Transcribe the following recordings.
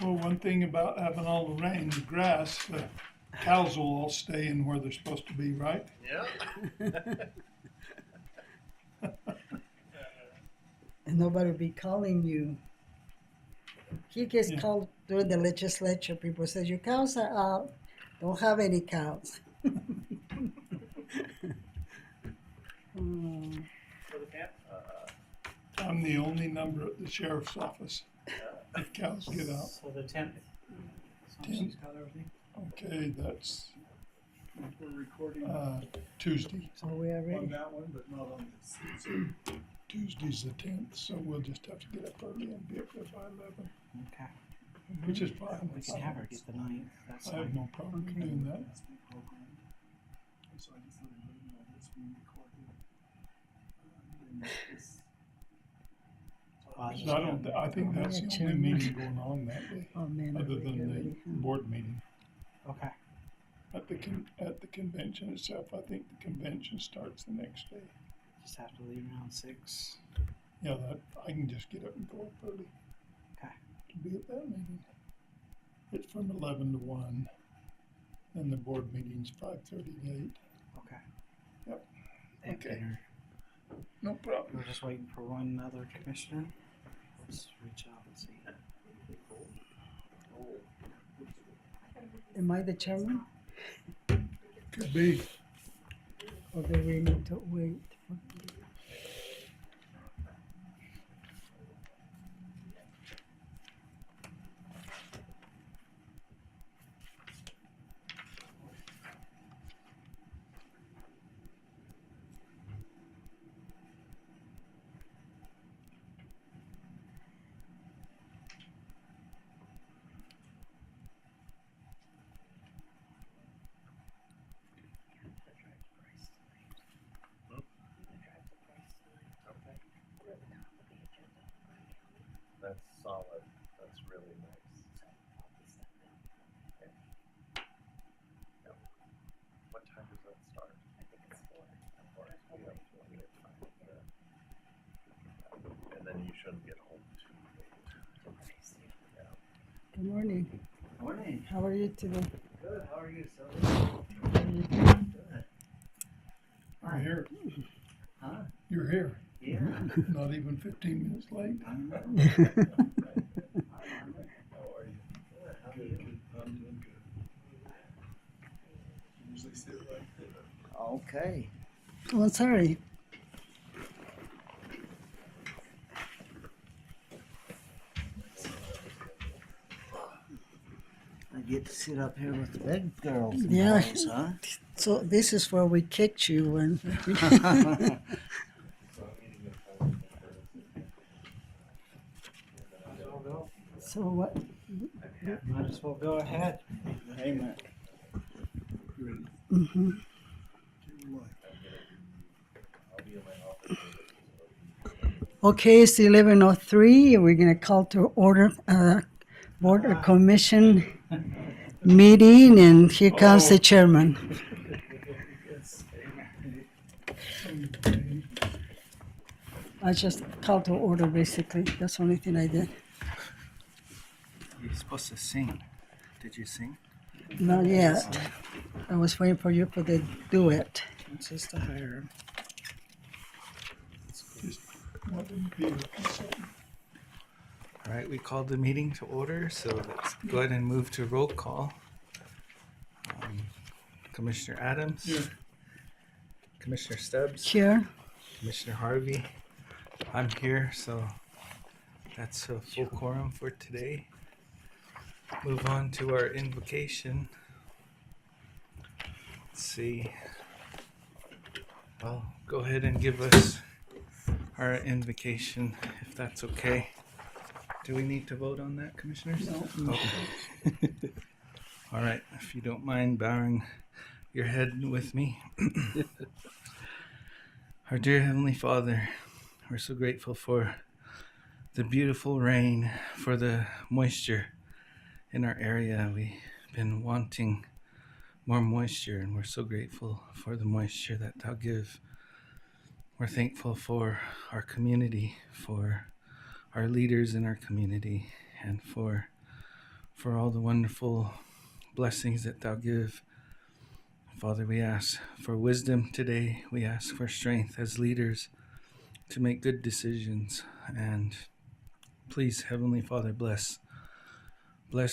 Well, one thing about having all the rain, the grass, the cows will all stay in where they're supposed to be, right? Yeah. And nobody will be calling you. He gets Yeah. called during the legislature. People say, your cows are out. Don't have any cows. Hmm. For the camp? I'm the only number at the sheriff's office if cows get out. So the 10th. So 10th. she's got everything. Okay, that's We're recording Tuesday. So we are on ready. that one, but not on this. Tuesday's the 10th, so we'll just have to get up early and be up there by 11, Okay. which is fine. We can have her get the 9th. That's I have fine. no problem doing that. That's the program. So I just let everybody know this being recorded. Then this- So I think that's the only meeting going on that day, Oh, man. other are we than the ready? board meeting. Okay. At the convention itself, I think the convention starts the next day. Just have to leave around 6. Yeah, that, I can just get up and go up early. Okay. To be at that meeting. It's from 11 to 1, and the board meeting's 5:30 to 8. Okay. Yep. They have Okay. dinner. No problem. We're just waiting for one other commissioner. Let's reach out and see. Am I the chairman? Could be. Or do we need to wait? That's solid. That's really nice. Okay. Yep. What time does that start? I think it's 4. 4. We have plenty of time. And then you shouldn't get home too late. Yeah. Good morning. Morning. How are you today? Good. How are you, Sylvia? How are you doing? You're here. Huh? You're here. Yeah. Not even 15 minutes late. How are you? Good, good. I'm doing good. Usually sit right there. Okay. Oh, sorry. I get to sit up here with the big girls and Yeah. boys, huh? So this is where we kicked you when. So what? Might as well go ahead. Amen. You ready? Mm-hmm. Get your life. Okay, it's 11:03. We're gonna call to order board or commission meeting, and here comes the chairman. I just called to order basically. That's the only thing I did. You're supposed to sing. Did you sing? Not yet. I was waiting for you for the duet. It's just a hire. Just want them to be a consultant. All right, we called the meeting to order, so let's go ahead and move to roll call. Commissioner Adams. Here. Commissioner Stubbs. Here. Commissioner Harvey. I'm here, so that's a full quorum for today. Move on to our invocation. Let's see. I'll go ahead and give us our invocation, if that's okay. Do we need to vote on that, Commissioners? No. Okay. All right, if you don't mind bowing your head with me. Our dear Heavenly Father, we're so grateful for the beautiful rain, for the moisture in our area. We've been wanting more moisture, and we're so grateful for the moisture that Thou give. We're thankful for our community, for our leaders in our community, and for for all the wonderful blessings that thou give. Father, we ask for wisdom today. We ask for strength as leaders to make good decisions. And please, Heavenly Father, bless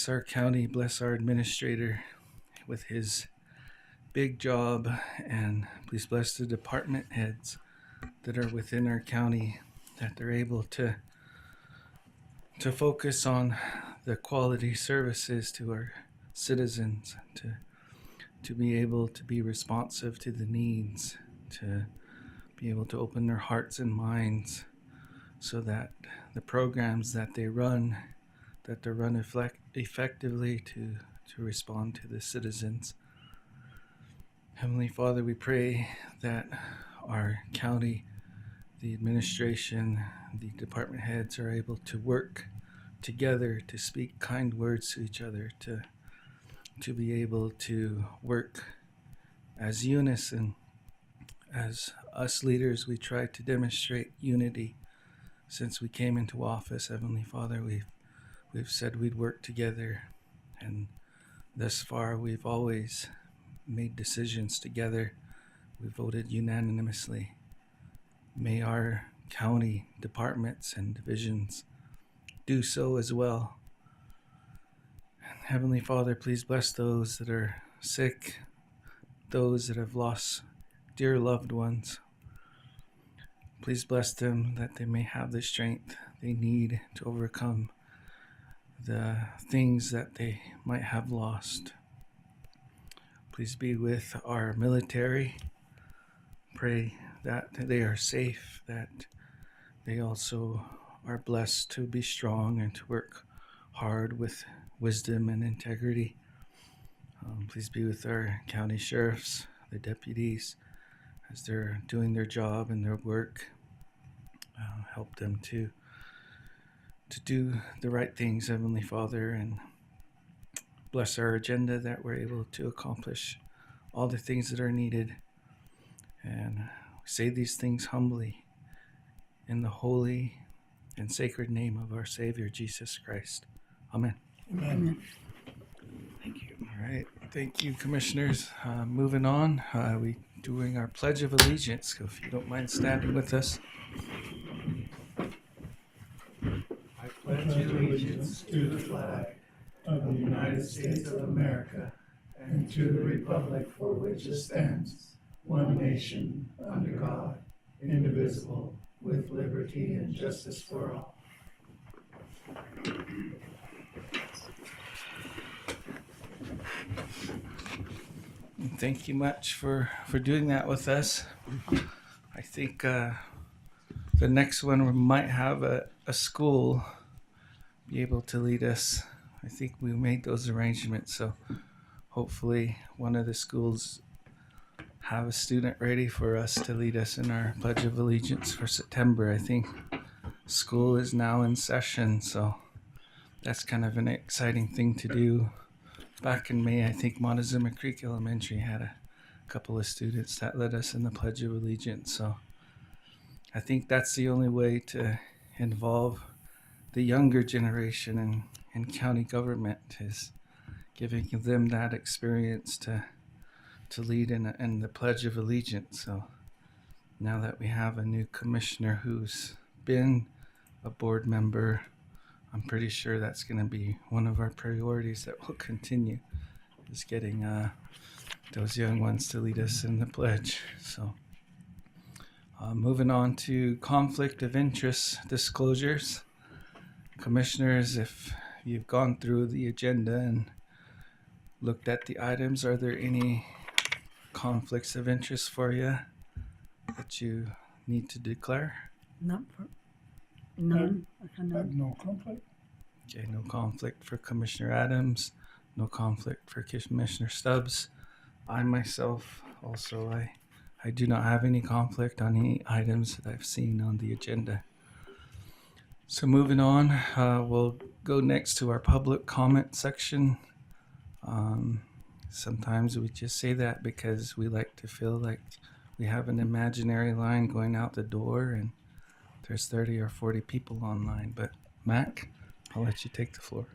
our county, bless our administrator with his big job, and please bless the department heads that are within our county, that they're able to focus on the quality services to our citizens, to be able to be responsive to the needs, to be able to open their hearts and minds so that the programs that they run, effectively to respond to the citizens. Heavenly Father, we pray that our county, the administration, the department heads are able to work together to speak kind words to each other, to be able to work as unison. As us leaders, we try to demonstrate unity since we came into office. Heavenly Father, we've said we'd work together, and thus far we've always made decisions together. We voted unanimously. May our county departments and divisions do so as well. And Heavenly Father, please bless those that are sick, those that have lost dear loved ones. Please bless them that they may have the strength they need to overcome the things that they might have lost. Please be with our military. Pray that they are safe, that they also are blessed to be strong and to work hard with wisdom and integrity. Please be with our county sheriffs, the deputies, as they're doing their job and their work. Help them to do the right things, Heavenly Father, and bless our agenda that we're able to accomplish all the things that are needed. And we say these things humbly in the holy and sacred name of our Savior, Jesus Christ. Amen. Amen. Thank you. All right. Thank you, commissioners. Moving on, we doing our Pledge of Allegiance. So if you don't mind standing with us. I Pledge allegiance to the flag of the United States of America and to the republic for which it stands, one nation, under God, indivisible, with liberty and justice for all. Thank you much for doing that with us. I think the next one we might have a school be able to lead us. I think we made those arrangements, so hopefully one of the schools have a student ready for us to lead us in our Pledge of Allegiance for September. I think school is now in session, so that's kind of an exciting thing to do. Back in May, I think Montezuma Creek Elementary had a couple of students that led us in the Pledge of Allegiance, so I think that's the only way to involve the younger generation in county government, is giving them that experience to lead in the Pledge of Allegiance. So now that we have a new commissioner who's been a board member, I'm pretty sure that's going to be one of our priorities that will continue, is getting those young ones to lead us in the pledge. So moving on to conflict of interest disclosures. Commissioners, if you've gone through the agenda and looked at the items, are there any conflicts of interest for you that you need to declare? None. I have no conflict. Okay, no conflict for Commissioner Adams, no conflict for Commissioner Stubbs. I myself also, I do not have any conflict on any items that I've seen on the agenda. So moving on, we'll go next to our public comment section. Sometimes we just say that because we like to feel like we have an imaginary line going out the door and there's 30 or 40 people online. But Mac, I'll let you take the floor.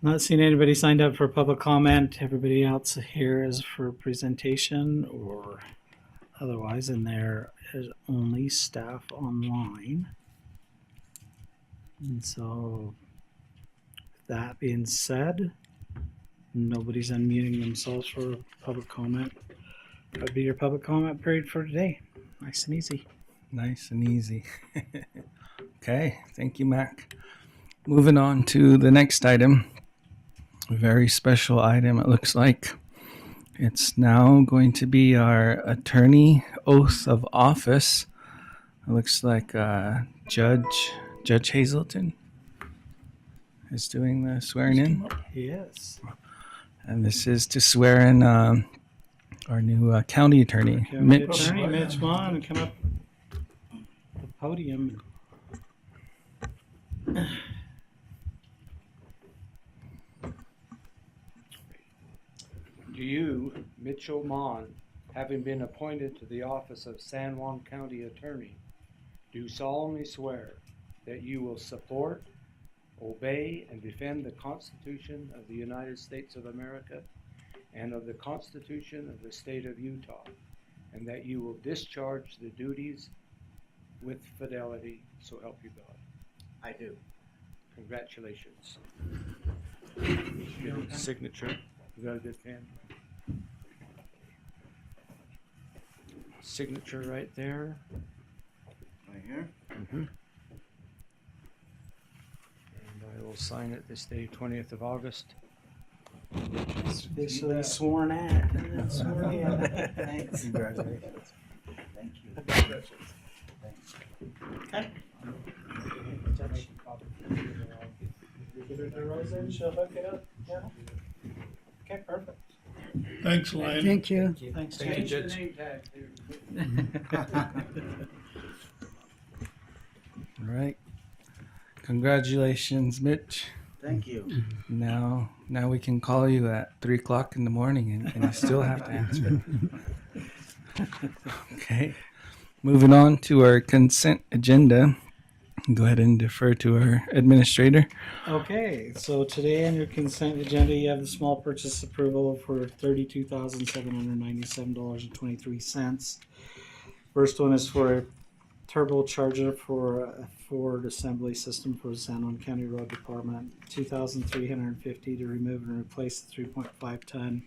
Not seeing anybody signed up for public comment. Everybody else here is for presentation or otherwise, and there is only staff online. And so, that being said, nobody's unmuting themselves for public comment. That'd be your public comment period for today. Nice and easy. Nice and easy. Okay, thank you, Mac. Moving on to the next item. A very special item, it looks like. It's now going to be our attorney oath of office. It looks like Judge Hazelton is doing the swearing in. Yes. And this is to swear in our new county attorney, Mitch. Attorney Mitch Juan, come up the podium. Do you, Mitchell Mon, having been appointed to the office of San Juan County Attorney, do solemnly swear that you will support, obey, and defend the Constitution of the United States of America and of the Constitution of the State of Utah, and that you will discharge the duties with fidelity, so help you God? I do. Congratulations. Good signature. You got a good pen? Signature right there. Right here. And I will sign it this day, 20th of August. Officially sworn at. Sworn in. Thanks. Congratulations. Thank you. Congratulations. Give her the rose in, she'll hook it up. Yeah. Okay, perfect. Thanks, Lynn. Thank you. Thanks, Thank you, Judge. Judge. Name tag there. All right. Congratulations, Mitch. Thank you. Now we can call you at 3:00 in the morning and you still have to answer. Okay. Moving on to our consent agenda. Go ahead and defer to our administrator. Okay, so today on your consent agenda, you have the small purchase approval for $32,797.23. First one is for a turbocharger for a Ford assembly system for the San Juan County Road Department. $2,350 to remove and replace the 3.5 ton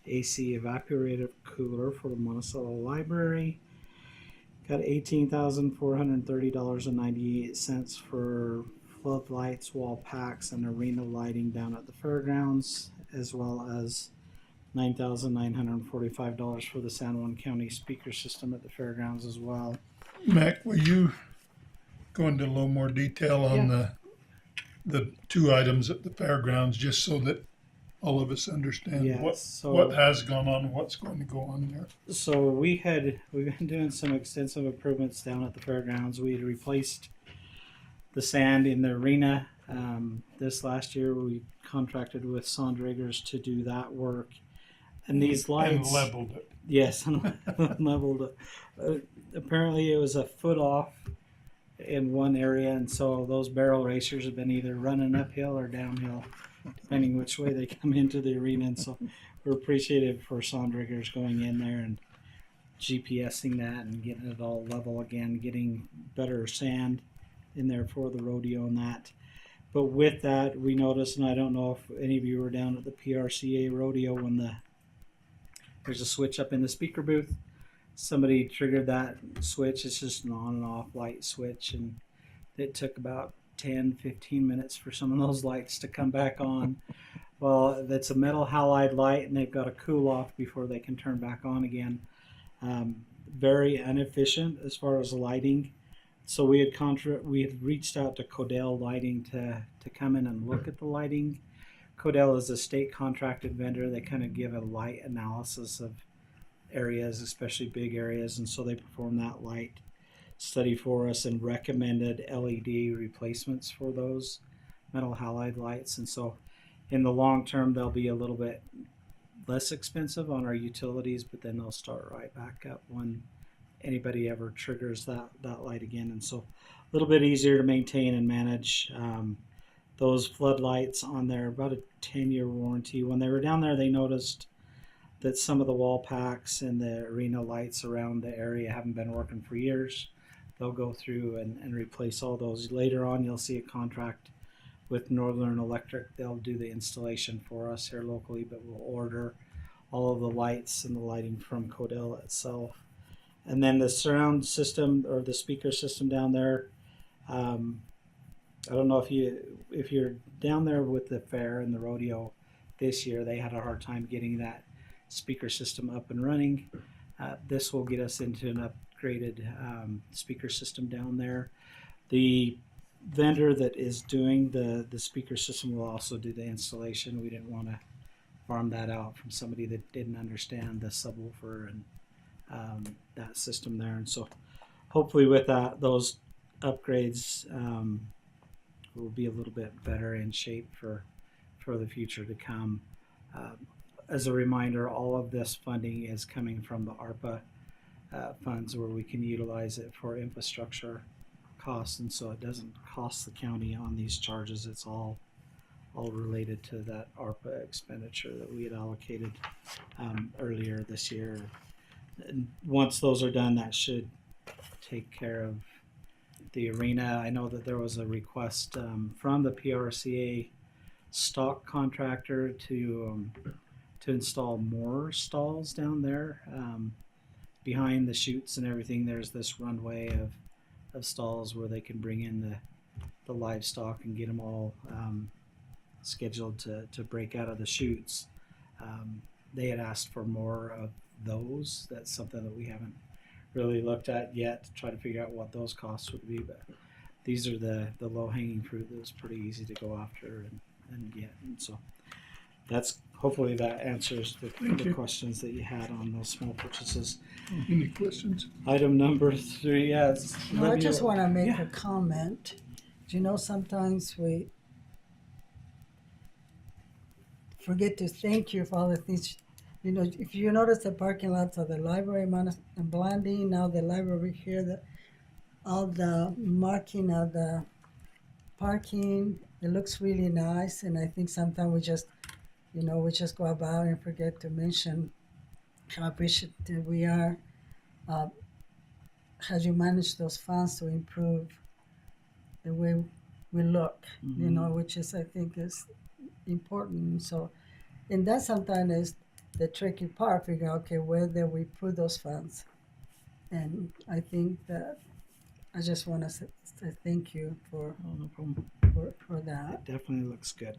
AC evaporator cooler for the Monticello Library. Got $18,430.98 for floodlights, wall packs, and arena lighting down at the fairgrounds, as well as $9,945 for the San Juan County speaker system at the fairgrounds as well. Mac, will you go into a little more detail on the two items at the fairgrounds, just so that all of us understand Yes, what has gone on and what's going to go on there? So we've been doing some extensive improvements down at the fairgrounds. We had replaced the sand in the arena. This last year, we contracted with Sondragers to do that work. And these lights, And leveled it. yes, and leveled it. Apparently, it was a foot off in one area, and so those barrel racers have been either running uphill or downhill, depending which way they come into the arena. And so we're appreciative for Sondragers going in there and GPSing that and getting it all level again, getting better sand in there for the rodeo and that. But with that, we noticed, and I don't know if any of you were down at the PRCA rodeo when there's a switch up in the speaker booth. Somebody triggered that switch. It's just an on and off light switch, and it took about 10-15 minutes for some of those lights to come back on. Well, that's a metal halide light, and they've got to cool off before they can turn back on again. Very inefficient as far as lighting. So we had reached out to Codell Lighting to come in and look at the lighting. Codell is a state contracted vendor. They kind of give a light analysis of areas, especially big areas, and so they performed that light study for us and recommended LED replacements for those metal halide lights. And so in the long term, they'll be a little bit less expensive on our utilities, but then they'll start right back up when anybody ever triggers that light again. And so a little bit easier to maintain and manage. those floodlights on there, about a 10-year warranty. When they were down there, they noticed that some of the wall packs and the arena lights around the area haven't been working for years. They'll go through and replace all those. Later on, you'll see a contract with Northern Electric. They'll do the installation for us here locally, but we'll order all of the lights and the lighting from Codell itself. And then the surround system or the speaker system down there, I don't know if you're down there with the fair and the rodeo this year. They had a hard time getting that speaker system up and running. This will get us into an upgraded speaker system down there. The vendor that is doing the speaker system will also do the installation. We didn't want to farm that out from somebody that didn't understand the subwoofer and that system there. And so hopefully with that, those upgrades will be a little bit better in shape for the future to come. As a reminder, all of this funding is coming from the ARPA funds, where we can utilize it for infrastructure costs, and so it doesn't cost the county on these charges. It's all related to that ARPA expenditure that we had allocated earlier this year. And once those are done, that should take care of the arena. I know that there was a request from the PRCA stock contractor to install more stalls down there behind the chutes and everything. There's this runway of stalls where they can bring in the livestock and get them all scheduled to break out of the chutes. They had asked for more of those. That's something that we haven't really looked at yet to try to figure out what those costs would be, but these are the low-hanging fruit that was pretty easy to go after and get. And so that's hopefully that answers the questions that you had on those small purchases. Any questions? Item number 3, yes. No, I just want to make a comment. Do you know sometimes we forget to thank you for all the things. You know, if you notice the parking lots of the library and Blanding, now the library here, all the marking of the parking, it looks really nice. And I think sometimes we just go about and forget to mention how appreciative we are. How you manage those funds to improve the way we look, which is, I think, is important. So, and that sometimes is the tricky part, figure out, okay, where do we put those funds? And I think that I just want to say thank you for that. It definitely looks good.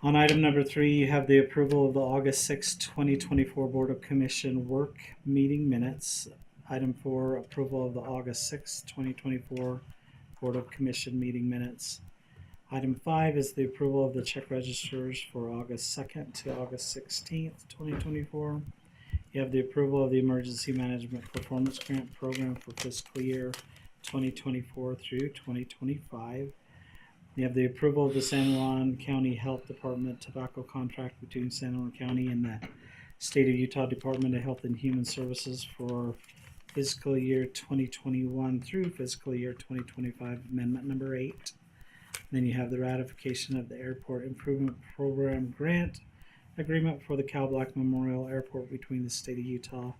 On item number 3, you have the approval of the August 6, 2024 Board of Commission work meeting minutes. Item 4, approval of the August 6, 2024 Board of Commission meeting minutes. Item 5 is the approval of the check registers for August 2nd to August 16th, 2024. You have the approval of the Emergency Management Performance Grant Program for fiscal year 2024 through 2025. You have the approval of the San Juan County Health Department tobacco contract between San Juan County and the State of Utah Department of Health and Human Services for fiscal year 2021 through fiscal year 2025, Amendment number 8. Then you have the ratification of the Airport Improvement Program grant agreement for the Cal Black Memorial Airport between the State of Utah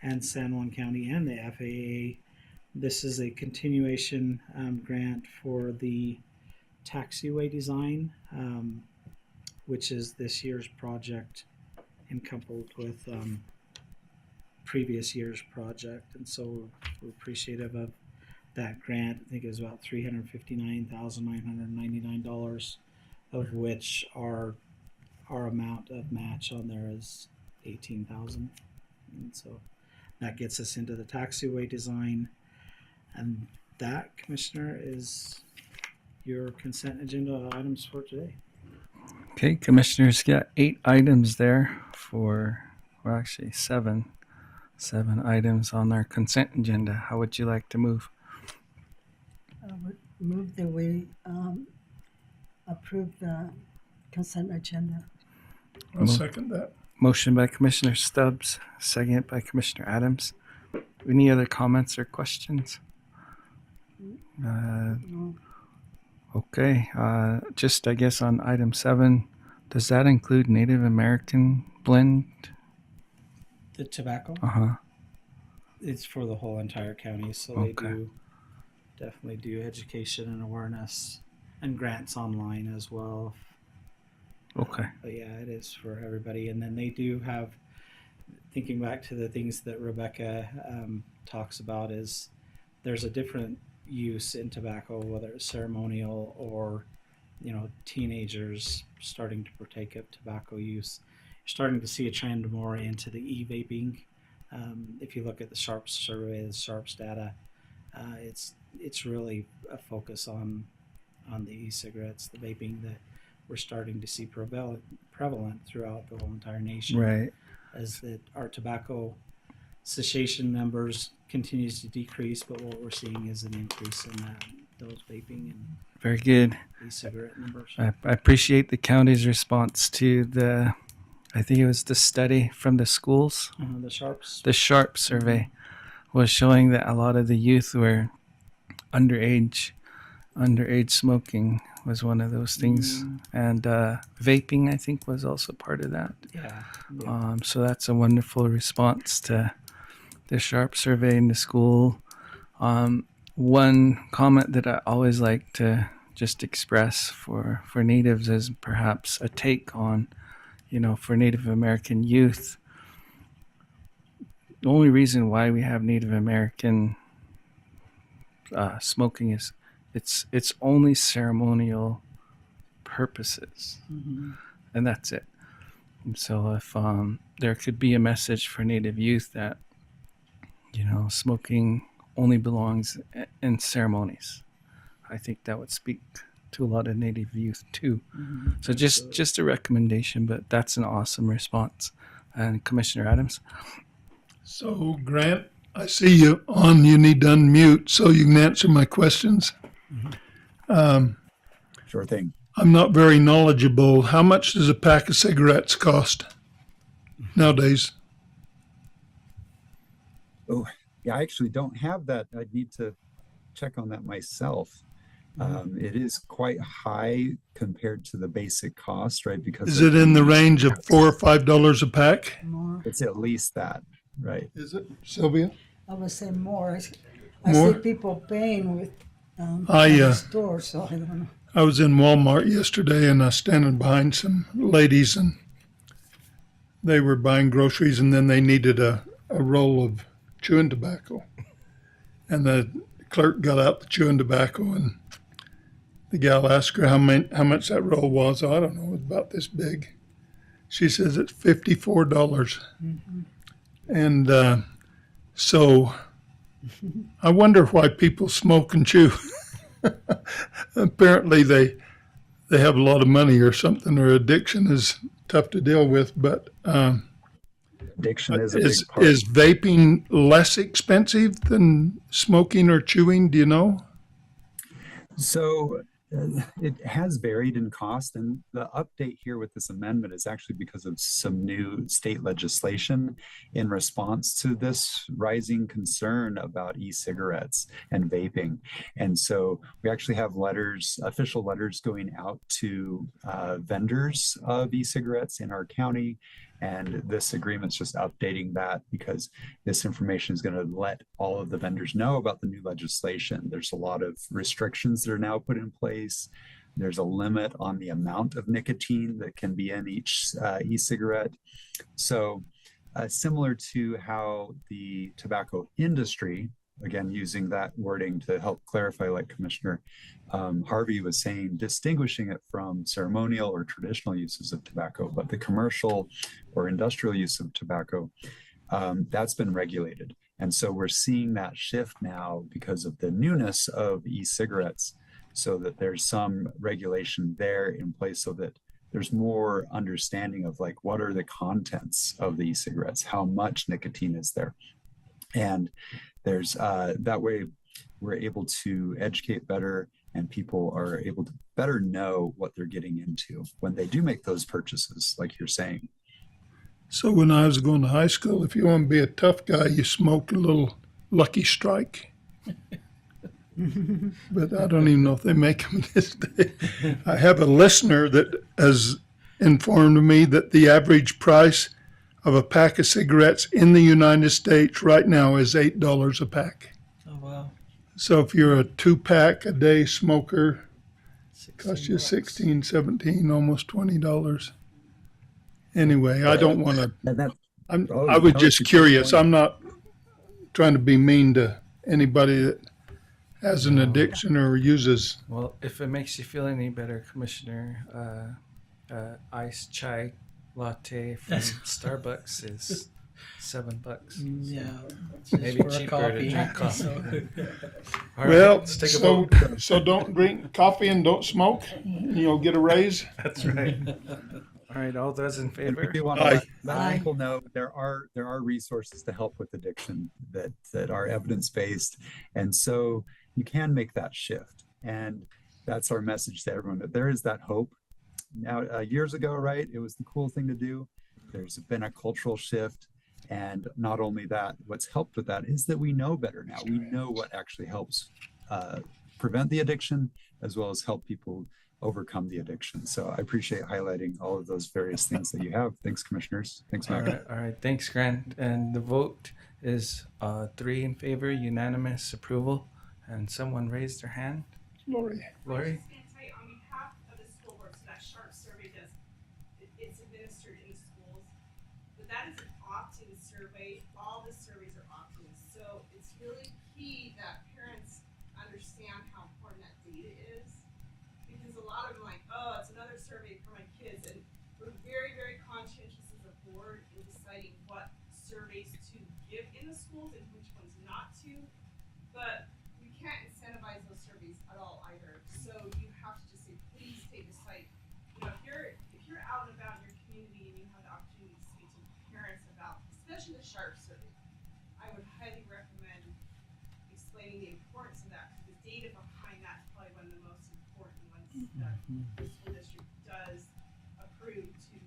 and San Juan County and the FAA. This is a continuation grant for the taxiway design, which is this year's project and coupled with previous year's project. And so we're appreciative of that grant. I think it was about $359,999, of which our amount of match on there is $18,000, and so that gets us into the taxiway design. And that, Commissioner, is your consent agenda items for today. Okay, Commissioners, got 8 items there actually 7 items on our consent agenda. How would you like to move? I would move that we approve the consent agenda. I'll second that. Motion by Commissioner Stubbs, second by Commissioner Adams. Any other comments or questions? No. Okay. Just I guess on item 7, does that include Native American blend? The tobacco, Uh huh. it's for the whole entire county, so Okay. they do definitely do education and awareness and grants online as well. Okay. But yeah, it is for everybody. And then they do have, thinking back to the things that Rebecca talks about, is there's a different use in tobacco, whether it's ceremonial or, teenagers starting to partake of tobacco use. You're starting to see a trend more into the e-vaping. If you look at the Sharps survey, the Sharps data, it's really a focus on the e-cigarettes, the vaping, that we're starting to see prevalent throughout the whole entire nation. Right. As that our tobacco cessation numbers continues to decrease, but what we're seeing is an increase in those vaping and Very good. e-cigarette numbers. I appreciate the county's response to I think it was the study from the schools. The Sharps. The Sharp survey was showing that a lot of the youth were underage. Underage smoking was one of those things. And vaping, I think, was also part of that. Yeah. So that's a wonderful response to the Sharp survey in the school. One comment that I always like to just express for natives is perhaps a take on, for Native American youth. The only reason why we have Native American smoking is it's only ceremonial purposes, and that's it. And so if there could be a message for Native youth that, smoking only belongs in ceremonies, I think that would speak to a lot of Native youth too. So just a recommendation, but that's an awesome response. And Commissioner Adams? So, Grant, I see you on. You need to unmute so you can answer my questions. Sure thing. I'm not very knowledgeable. How much does a pack of cigarettes cost nowadays? Oh, yeah, I actually don't have that. I'd need to check on that myself. It is quite high compared to the basic cost, right? Because Is it in the range of $4 or $5 a pack? More. it's at least that, right? Is it, Sylvia? I would say more. I More? see people paying with I, at the store, so I don't know. I was in Walmart yesterday and I was standing behind some ladies and they were buying groceries and then they needed a roll of chewing tobacco. And the clerk got out the chewing tobacco and the gal asked her how much that roll was. I don't know, it was about this big. She says it's $54. And so I wonder why people smoke and chew. Apparently they have a lot of money or something, or addiction is tough to deal with. But Addiction is a big is part. vaping less expensive than smoking or chewing? Do you know? So it has varied in cost, and the update here with this amendment is actually because of some new state legislation in response to this rising concern about e-cigarettes and vaping. And so we actually have official letters going out to vendors of e-cigarettes in our county. And this agreement's just updating that because this information is going to let all of the vendors know about the new legislation. There's a lot of restrictions that are now put in place. There's a limit on the amount of nicotine that can be in each e-cigarette. So similar to how the tobacco industry, again, using that wording to help clarify, like Commissioner Harvey was saying, distinguishing it from ceremonial or traditional uses of tobacco, but the commercial or industrial use of tobacco, that's been regulated. And so we're seeing that shift now because of the newness of e-cigarettes, so that there's some regulation there in place so that there's more understanding of like, what are the contents of the e-cigarettes? How much nicotine is there? And there's that way we're able to educate better, and people are able to better know what they're getting into when they do make those purchases, like you're saying. So when I was going to high school, if you want to be a tough guy, you smoked a little Lucky Strike. but I don't even know if they make them this day. I have a listener that has informed me that the average price of a pack of cigarettes in the United States right now is $8 a pack. Oh, wow. So if you're a 2-pack a day smoker, costs you $16. 16, 17, almost $20. Anyway, I don't want to. And that, I was just curious. I'm not trying to be mean to anybody that has an addiction or uses. Well, if it makes you feel any better, Commissioner, iced chai latte from Starbucks is $7. Yeah. Maybe cheaper to drink coffee. So- All right, Well, let's take a so vote. so don't drink coffee and don't smoke, and you'll get a raise. That's right. All right, all those in and we favor? do want to Aye. let Aye. people know there are resources to help with addiction that are evidence-based. And so you can make that shift. And that's our message to everyone, that there is that hope. Now, years ago, right, it was the cool thing to do. There's been a cultural shift. And not only that, what's helped with that is that we know better now. We know what actually helps prevent the addiction, as well as help people overcome the addiction. So I appreciate highlighting all of those various things that you have. Thanks, commissioners. Thanks, All Mac. right. Thanks, Grant. And the vote is 3 in favor, unanimous approval. And someone raised their hand. Lori. Lori? I was just gonna tell you, on behalf of the school board, so that SHARP survey it's administered in the schools, but that is an opt-in survey. All the surveys are opt-in, so it's really key that parents understand how important that data is. Because a lot of them are like, oh, it's another survey for my kids, and we're very, very conscientious as a board in deciding what surveys to give in the schools and which ones not to. But we can't incentivize those surveys at all either. So you have to just say, please take a site. You know, if you're out and about in your community and you have the opportunity to speak to parents about, especially the SHARP survey, I would highly recommend explaining the importance of that, because the data behind that is probably one of the most important ones that the school district does approve to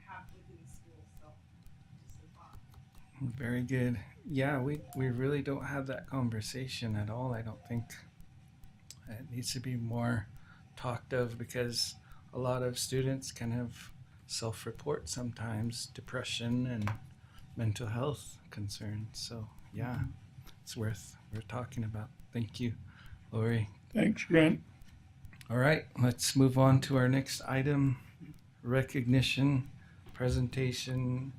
have within the school. So just a thought. Very good. Yeah, we really don't have that conversation at all, I don't think. It needs to be more talked of, because a lot of students kind of self-report sometimes depression and mental health concerns. So yeah, it's worth we're talking about. Thank you, Lori. Thanks, Grant. All right, let's move on to our next item: recognition, presentation,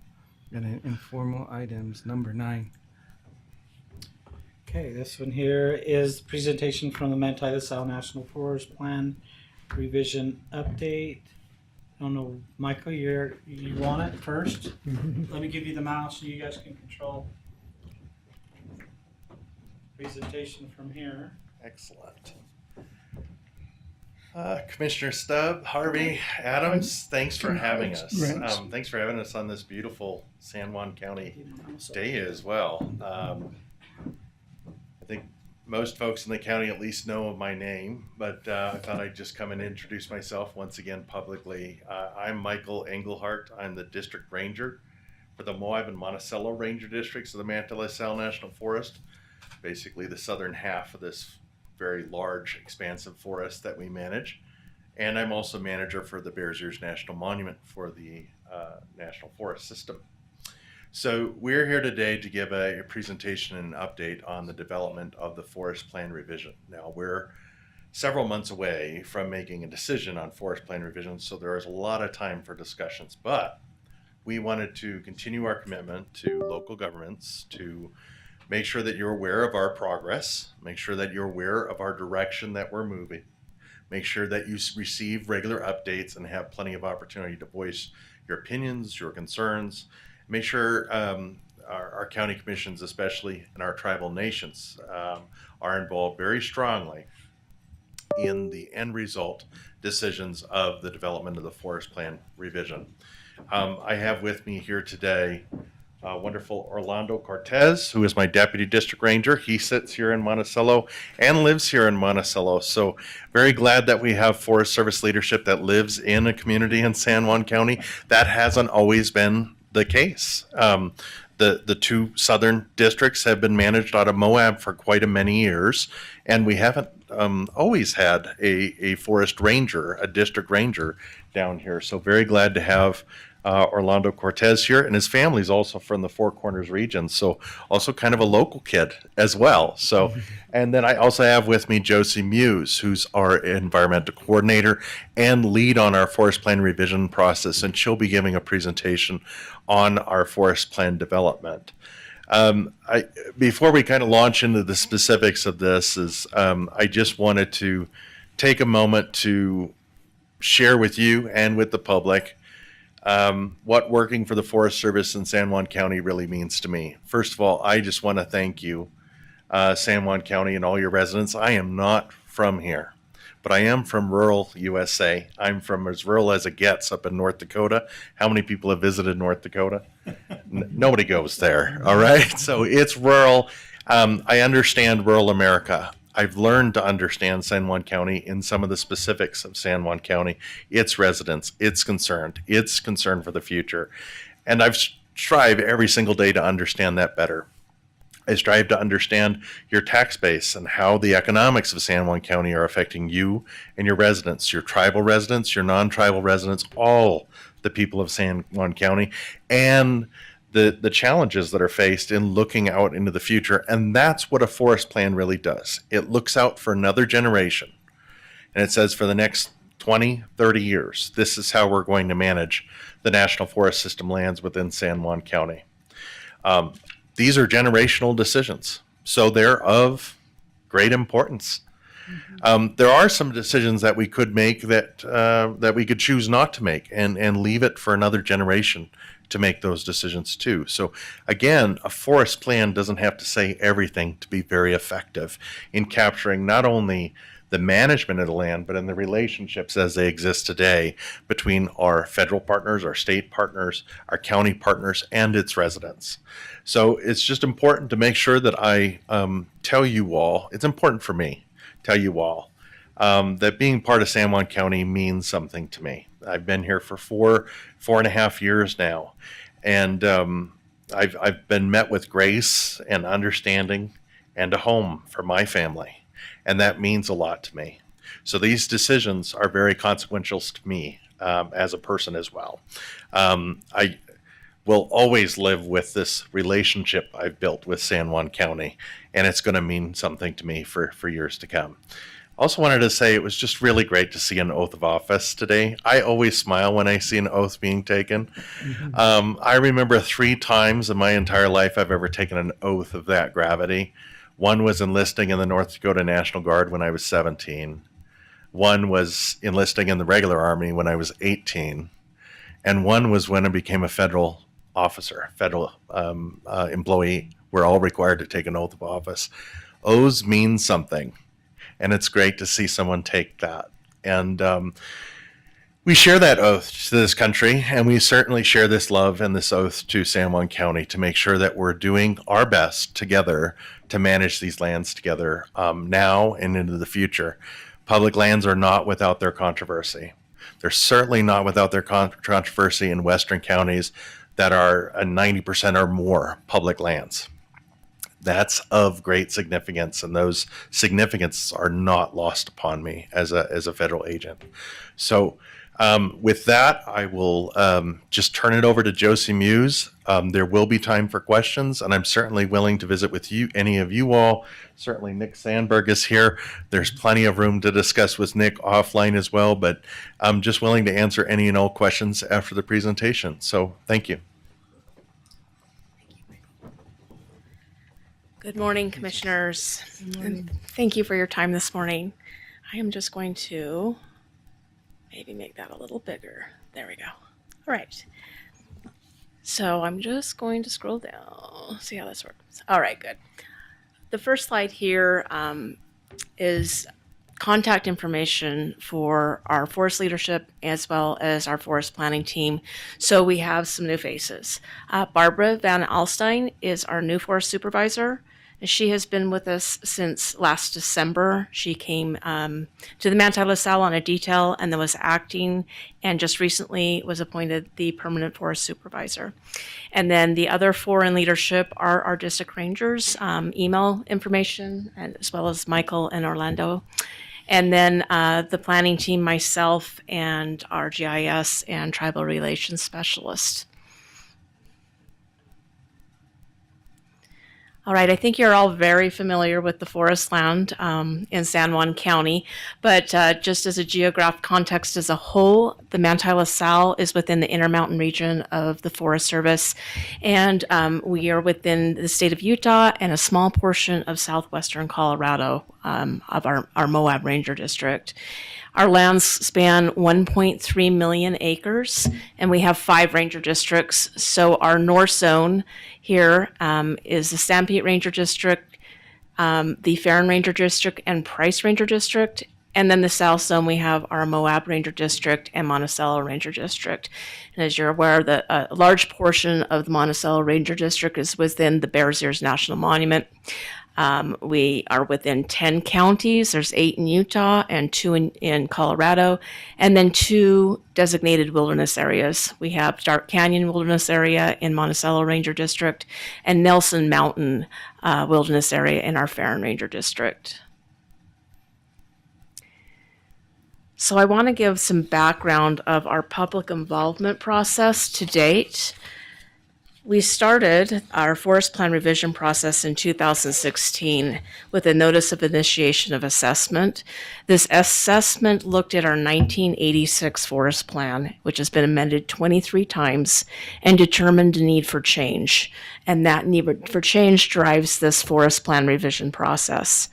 and informal items. Number 9. Okay, this one here is presentation from the Manti LaSalle National Forest Plan revision update. I don't know, Michael, you want it first? Let me give you the mouse so you guys can control presentation from here. Excellent. Commissioner Stubb, Harvey, Adams, thanks for having us. Grants. Thanks for having us on this beautiful San Juan County Give me the mouse. day as well. I think most folks in the county at least know of my name, but I thought I'd just come and introduce myself once again publicly. I'm Michael Engelhart. I'm the district ranger for the Moab and Monticello Ranger Districts of the Manti LaSalle National Forest, basically the southern half of this very large, expansive forest that we manage. And I'm also manager for the Bears Ears National Monument for the National Forest System. So we're here today to give a presentation and an update on the development of the forest plan revision. Now we're several months away from making a decision on forest plan revision, so there is a lot of time for discussions, but we wanted to continue our commitment to local governments to make sure that you're aware of our progress, make sure that you're aware of our direction that we're moving, make sure that you receive regular updates and have plenty of opportunity to voice your opinions, your concerns. Make sure our county commissions, especially in our tribal nations, are involved very strongly in the end result decisions of the development of the forest plan revision. I have with me here today wonderful Orlando Cortez, who is my deputy district ranger. He sits here in Monticello and lives here in Monticello. So very glad that we have Forest Service leadership that lives in a community in San Juan County. That hasn't always been the case. The two southern districts have been managed out of Moab for quite a many years, and we haven't always had a forest ranger, a district ranger down here. So very glad to have Orlando Cortez here, and his family's also from the Four Corners region, so also kind of a local kid as well. So, and then I also have with me Josie Muse, who's our environmental coordinator and lead on our forest plan revision process, and she'll be giving a presentation on our forest plan development. Before we kind of launch into the specifics of this, I just wanted to take a moment to share with you and with the public what working for the Forest Service in San Juan County really means to me. First of all, I just want to thank you, San Juan County and all your residents. I am not from here, but I am from rural USA. I'm from as rural as it gets up in North Dakota. How many people have visited North Dakota? Nobody goes there, all right? So it's rural. I understand rural America. I've learned to understand San Juan County in some of the specifics of San Juan County, its residents, its concern for the future. And I've strived every single day to understand that better. I strive to understand your tax base and how the economics of San Juan County are affecting you and your residents, your tribal residents, your non-tribal residents, all the people of San Juan County, and the challenges that are faced in looking out into the future. And that's what a forest plan really does. It looks out for another generation. And it says for the next 20, 30 years, this is how we're going to manage the National Forest System lands within San Juan County. These are generational decisions, so they're of great importance. There are some decisions that we could make that we could choose not to make and leave it for another generation to make those decisions too. So again, a forest plan doesn't have to say everything to be very effective in capturing not only the management of the land, but in the relationships as they exist today between our federal partners, our state partners, our county partners, and its residents. So it's just important to make sure that I tell you all, it's important for me, tell you all, that being part of San Juan County means something to me. I've been here for four and a half years now, and I've been met with grace and understanding and a home for my family, and that means a lot to me. So these decisions are very consequential to me as a person as well. I will always live with this relationship I've built with San Juan County, and it's going to mean something to me for years to come. Also wanted to say it was just really great to see an oath of office today. I always smile when I see an oath being taken. I remember 3 times in my entire life I've ever taken an oath of that gravity. One was enlisting in the North Dakota National Guard when I was 17. One was enlisting in the regular Army when I was 18. And one was when I became a federal officer, federal employee. We're all required to take an oath of office. Oaths mean something. And it's great to see someone take that. And we share that oath to this country, and we certainly share this love and this oath to San Juan County to make sure that we're doing our best together to manage these lands together now and into the future. Public lands are not without their controversy. They're certainly not without their controversy in western counties that are 90% or more public lands. That's of great significance, and those significances are not lost upon me as a federal agent. So with that, I will just turn it over to Josie Muse. There will be time for questions, and I'm certainly willing to visit with you, any of you all. Certainly Nick Sandberg is here. There's plenty of room to discuss with Nick offline as well, but I'm just willing to answer any and all questions after the presentation. So thank you. Good morning, commissioners. And thank you for your time this morning. I am just going to maybe make that a little bigger. There we go. All right. So I'm just going to scroll down, see how this works. All right, good. The first slide here is contact information for our forest leadership as well as our forest planning team. So we have some new faces. Barbara Van Alstyne is our new forest supervisor, She has been with us since last December. She came to the Manti La Salle on a detail and then was acting, and just recently was appointed the permanent forest supervisor. And then the other 4 in leadership are our district rangers, email information, and as well as Michael and Orlando. And then the planning team, myself, and our GIS and tribal relations specialist. All right, I think you're all very familiar with the forest land in San Juan County, but just as a geographic context as a whole, the Manti La Salle is within the Intermountain region of the Forest Service, and we are within the state of Utah and a small portion of southwestern Colorado of our Moab Ranger District. Our lands span 1.3 million acres, and we have 5 ranger districts. So our north zone here is the Stampede Ranger District, the Farron Ranger District, and Price Ranger District. And then the south zone, we have our Moab Ranger District and Monticello Ranger District. And as you're aware, a large portion of the Monticello Ranger District is within the Bears Ears National Monument. We are within 10 counties. There's 8 in Utah and 2 in Colorado, and then 2 designated wilderness areas. We have Dark Canyon Wilderness Area in Monticello Ranger District and Nelson Mountain Wilderness Area in our Farron Ranger District. So I want to give some background of our public involvement process to date. We started our forest plan revision process in 2016 with a notice of initiation of assessment. This assessment looked at our 1986 forest plan, which has been amended 23 times, and determined a need for change. And that need for change drives this forest plan revision process.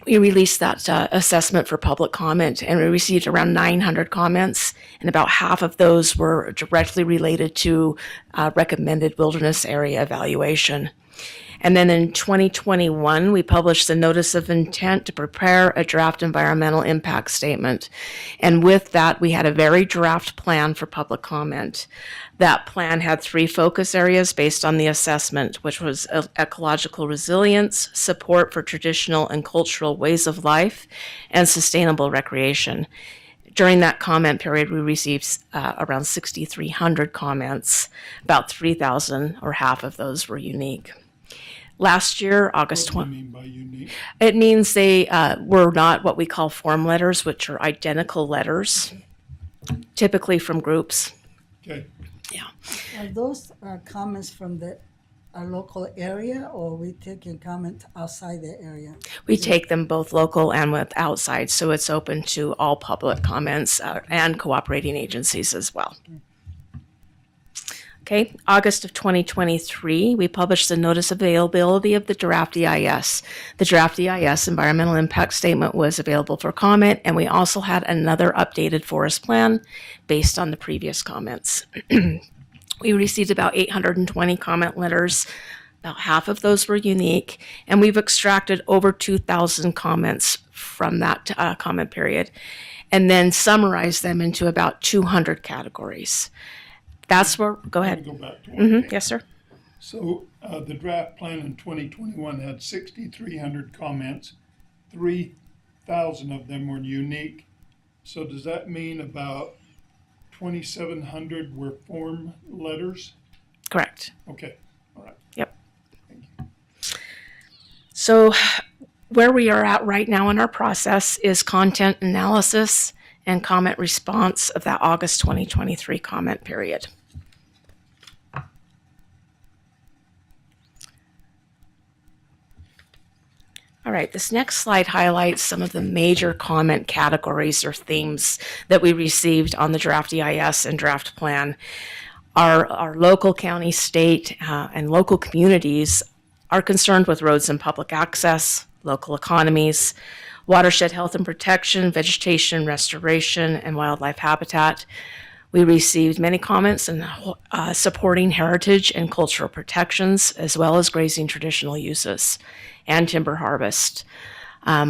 We released that assessment for public comment, and we received around 900 comments, and about half of those were directly related to recommended wilderness area evaluation. And then in 2021, we published a notice of intent to prepare a draft environmental impact statement. And with that, we had a very draft plan for public comment. That plan had 3 focus areas based on the assessment, which was ecological resilience, support for traditional and cultural ways of life, and sustainable recreation. During that comment period, we received around 6,300 comments. About 3,000 or half of those were unique. Last year, August 20th. What do you mean by unique? It means they were not what we call form letters, which are identical letters, typically from groups. Okay. Yeah. Are those comments from our local area, or we taking comment outside the area? We take them both local and with outside, so it's open to all public comments and cooperating agencies as well. Okay, August of 2023, we published the notice of availability of the draft EIS. The draft EIS environmental impact statement was available for comment, and we also had another updated forest plan based on the previous comments. We received about 820 comment letters. About half of those were unique, and we've extracted over 2,000 comments from that comment period, and then summarized them into about 200 categories. That's where, go ahead. Go back to one thing. Yes, sir. So the draft plan in 2021 had 6,300 comments. 3,000 of them were unique. So does that mean about 2,700 were form letters? Correct. Okay, all right. Yep. Thank you. So where we are at right now in our process is content analysis and comment response of that August 2023 comment period. All right, this next slide highlights some of the major comment categories or themes that we received on the draft EIS and draft plan. Our local, county, state, and local communities are concerned with roads and public access, local economies, watershed health and protection, vegetation restoration, and wildlife habitat. We received many comments in supporting heritage and cultural protections, as well as grazing traditional uses and timber harvest.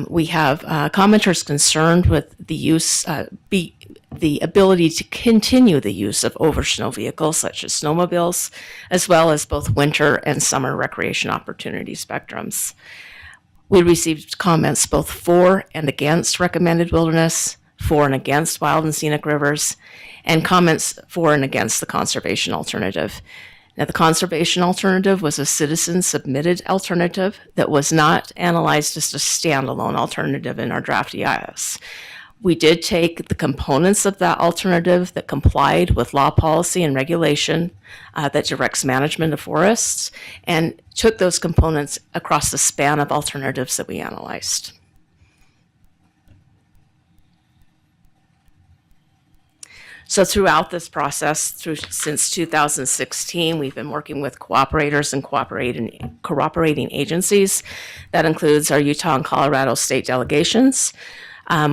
We have commenters concerned with the use, the ability to continue the use of over-snow vehicles such as snowmobiles, as well as both winter and summer recreation opportunity spectrums. We received comments both for and against recommended wilderness, for and against wild and scenic rivers, and comments for and against the conservation alternative. Now, the conservation alternative was a citizen-submitted alternative that was not analyzed as a standalone alternative in our draft EIS. We did take the components of that alternative that complied with law, policy, and regulation that directs management of forests, and took those components across the span of alternatives that we analyzed. So throughout this process, since 2016, we've been working with cooperators and cooperating agencies. That includes our Utah and Colorado state delegations.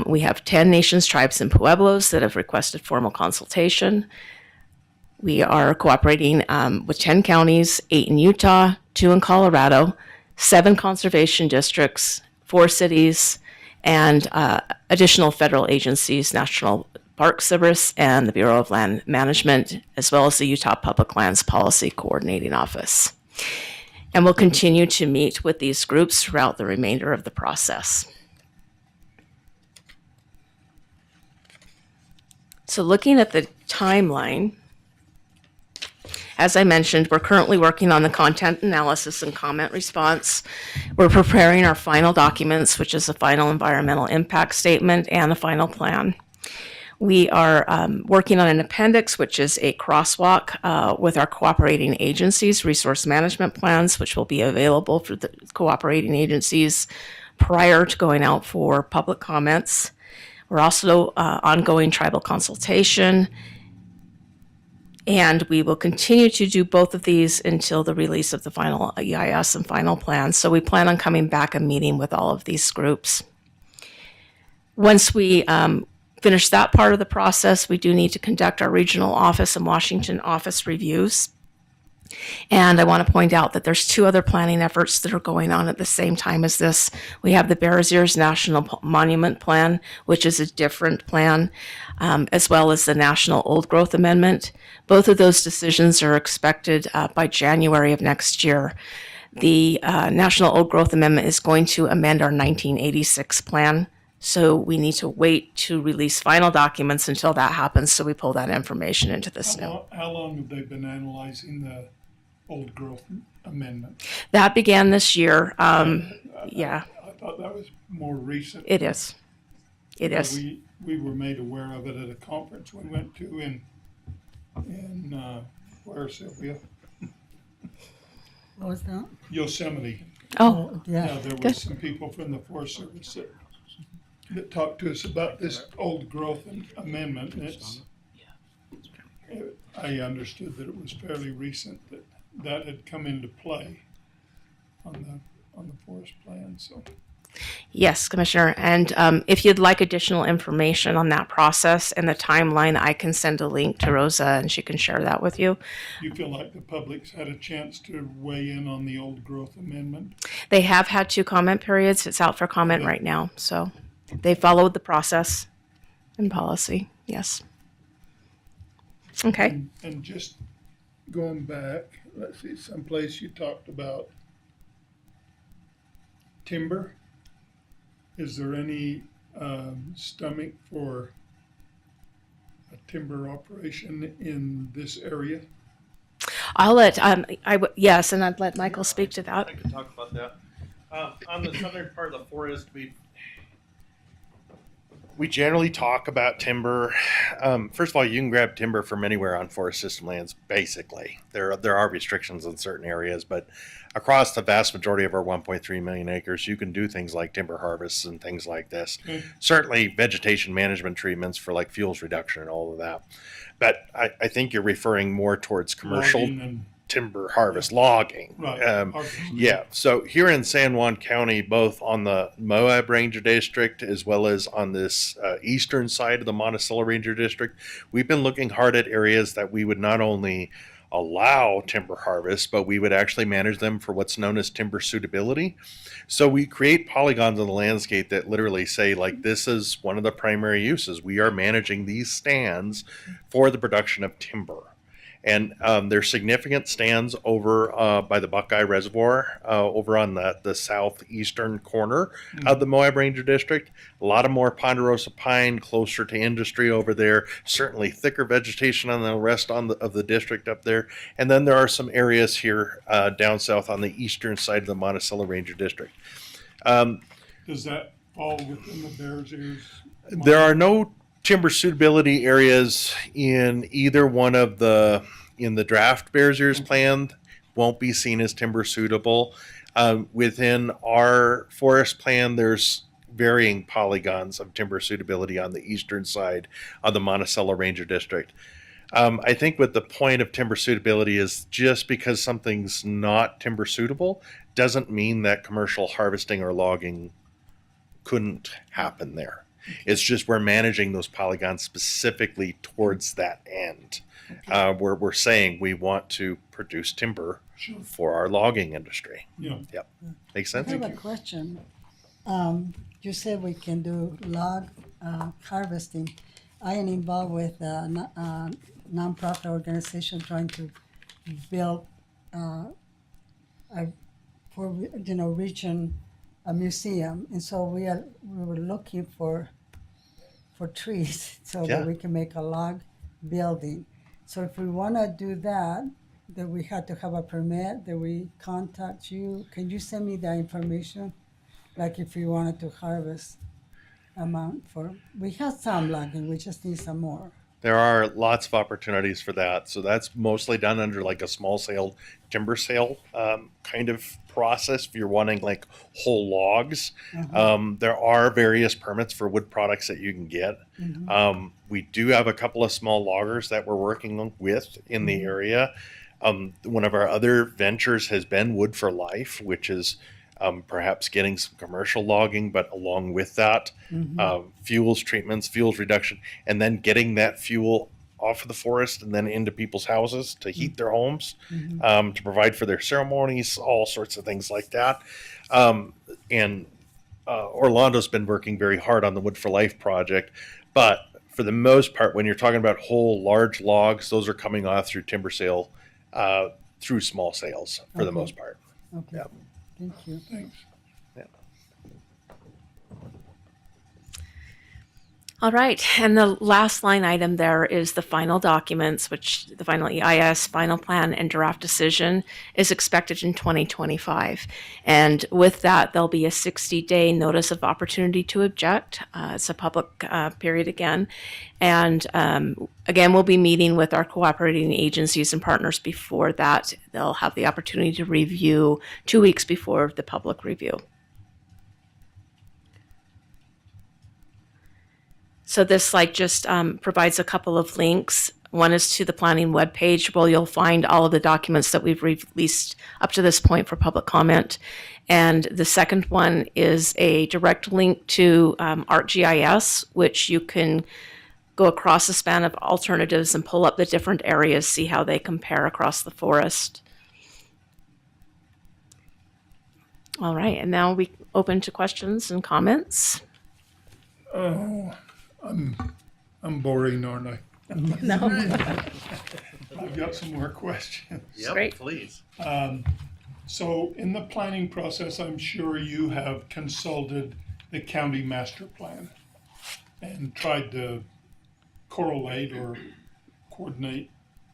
We have 10 nations, tribes, and pueblos that have requested formal consultation. We are cooperating with 10 counties, 8 in Utah, 2 in Colorado, 7 conservation districts, 4 cities, and additional federal agencies, National Park Service and the Bureau of Land Management, as well as the Utah Public Lands Policy Coordinating Office. And we'll continue to meet with these groups throughout the remainder of the process. So looking at the timeline, as I mentioned, we're currently working on the content analysis and comment response. We're preparing our final documents, which is the final environmental impact statement and the final plan. We are working on an appendix, which is a crosswalk with our cooperating agencies' resource management plans, which will be available for the cooperating agencies prior to going out for public comments. We're also ongoing tribal consultation, and we will continue to do both of these until the release of the final EIS and final plan. So we plan on coming back and meeting with all of these groups. Once we finish that part of the process, we do need to conduct our regional office and Washington office reviews. And I want to point out that there's 2 other planning efforts that are going on at the same time as this. We have the Bears Ears National Monument Plan, which is a different plan, as well as the National Old Growth Amendment. Both of those decisions are expected by January of next year. The National Old Growth Amendment is going to amend our 1986 plan. So we need to wait to release final documents until that happens, so we pull that information into the SNO. How long have they been analyzing the old growth amendment? That began this year. Yeah. I thought that was more recent. It is. It is. We were made aware of it at a conference we went to in where, Sylvia? What was that? Yosemite. Oh, yeah. Yeah, there Good. was some people from the Forest Service that talked to us about this old growth amendment. And I understood that it was fairly recent that had come into play on the forest plan. So yes, Commissioner. And if you'd like additional information on that process and the timeline, I can send a link to Rosa and she can share that with you. you feel like the public's had a chance to weigh in on the old growth amendment? They have had 2 comment periods. It's out for comment right now. So they followed the process and policy. Yes. Okay. And just going back, let's see, someplace you talked about timber. Is there any stomach for a timber operation in this area? I'll let, yes, and I'd let Michael speak to that. I can talk about that. On the southern part of the forest, we generally talk about timber. First of all, you can grab timber from anywhere on forest system lands, basically. There are restrictions in certain areas, but across the vast majority of our 1.3 million acres, you can do things like timber harvests and things like this. Certainly vegetation management treatments for like fuels reduction and all of that. But I think you're referring more towards commercial timber harvest, logging. Right. Yeah. So here in San Juan County, both on the Moab Ranger District as well as on this eastern side of the Monticello Ranger District, we've been looking hard at areas that we would not only allow timber harvest, but we would actually manage them for what's known as timber suitability. So we create polygons on the landscape that literally say, like, this is one of the primary uses. We are managing these stands for the production of timber. And there's significant stands over by the Buckeye Reservoir, over on the southeastern corner of the Moab Ranger District. A lot of more ponderosa pine closer to industry over there. Certainly thicker vegetation on the rest of the district up there. And then there are some areas here down south on the eastern side of the Monticello Ranger District. Does that fall within the Bears Ears? There are no timber suitability areas in either one of the draft Bears Ears plan. Won't be seen as timber suitable. Within our forest plan, there's varying polygons of timber suitability on the eastern side of the Monticello Ranger District. I think what the point of timber suitability is, just because something's not timber suitable doesn't mean that commercial harvesting or logging couldn't happen there. It's just we're managing those polygons specifically towards that end. We're saying we want to produce timber for our logging industry. Yeah. Yep. Makes I sense? have a question. You said we can do log harvesting. I am involved with a nonprofit organization trying to build reaching a museum, and so we were looking for trees so Yeah. that we can make a log building. So if we want to do that, then we had to have a permit. That we contact you. Can you send me that information? Like if we wanted to harvest amount for, we have some logging. We just need some more. There are lots of opportunities for that. So that's mostly done under like a small sale, timber sale kind of process if you're wanting like whole logs. There are various permits for wood products that you can get. We do have a couple of small loggers that we're working with in the area. One of our other ventures has been Wood for Life, which is perhaps getting some commercial logging, but along with that, fuels treatments, fuels reduction, and then getting that fuel off of the forest and then into people's houses to heat their homes, to provide for their ceremonies, all sorts of things like that. And Orlando's been working very hard on the Wood for Life project, but for the most part, when you're talking about whole large logs, those are coming off through timber sale, through small sales for the most part. Okay. Yep. Thank you. Thanks. All right, and the last line item there is the final documents, which the final EIS, final plan, and draft decision is expected in 2025. And with that, there'll be a 60-day notice of opportunity to object. It's a public period again. And again, we'll be meeting with our cooperating agencies and partners before that. They'll have the opportunity to review 2 weeks before the public review. So this slide just provides a couple of links. One is to the planning webpage where you'll find all of the documents that we've released up to this point for public comment. And the second one is a direct link to ArcGIS, which you can go across the span of alternatives and pull up the different areas, see how they compare across the forest. All right, and now we open to questions and comments. I'm boring, aren't I? No. I've got some more questions. Yep, Great. please. So in the planning process, I'm sure you have consulted the county master plan and tried to correlate or coordinate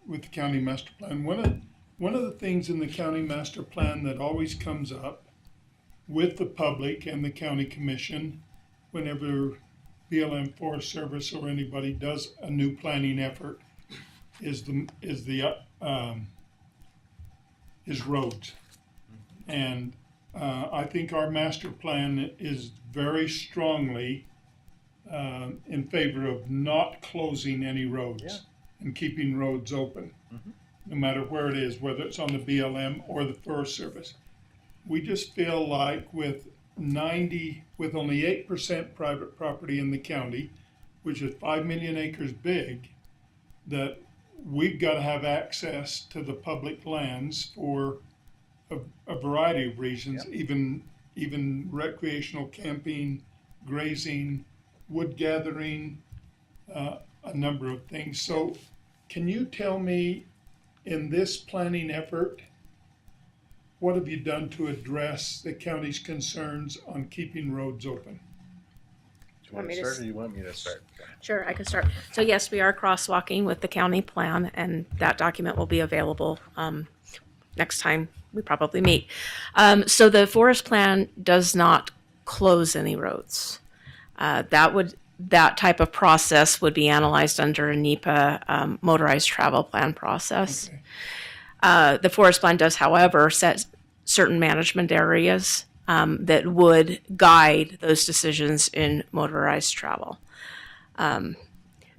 with the county master plan. One of the things in the county master plan that always comes up with the public and the county commission whenever BLM Forest Service or anybody does a new planning effort is roads. And I think our master plan is very strongly in favor of not closing any roads and keeping roads open, no matter where it is, whether it's on the BLM or the Forest Service. We just feel like with only 8% private property in the county, which is 5 million acres big, that we've got to have access to the public lands for a variety of reasons, even recreational camping, grazing, wood gathering, a number of things. So can you tell me, in this planning effort, what have you done to address the county's concerns on keeping roads open? Do you want to start or do you want me to start? Sure, I can start. So yes, we are crosswalking with the county plan, and that document will be available next time we probably meet. So the forest plan does not close any roads. That type of process would be analyzed under a NEPA motorized travel plan process. Okay. The forest plan does, however, set certain management areas that would guide those decisions in motorized travel.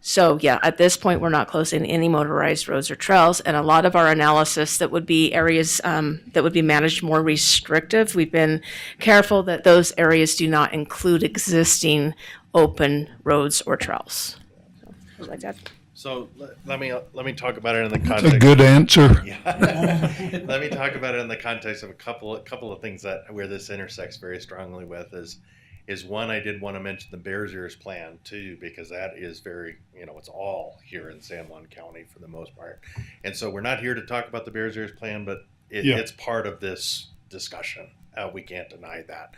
So yeah, at this point, we're not closing any motorized roads or trails, and a lot of our analysis that would be areas that would be managed more restrictive, we've been careful that those areas do not include existing open roads or trails. So, like that. So let me talk about it in the That's context. a good answer. Yeah. Let me talk about it in the context of a couple of things that where this intersects very strongly with is one, I did want to mention the Bears Ears plan too, because that is very, it's all here in San Juan County for the most part. And so we're not here to talk about the Bears Ears plan, but it's part of this discussion. We can't deny that.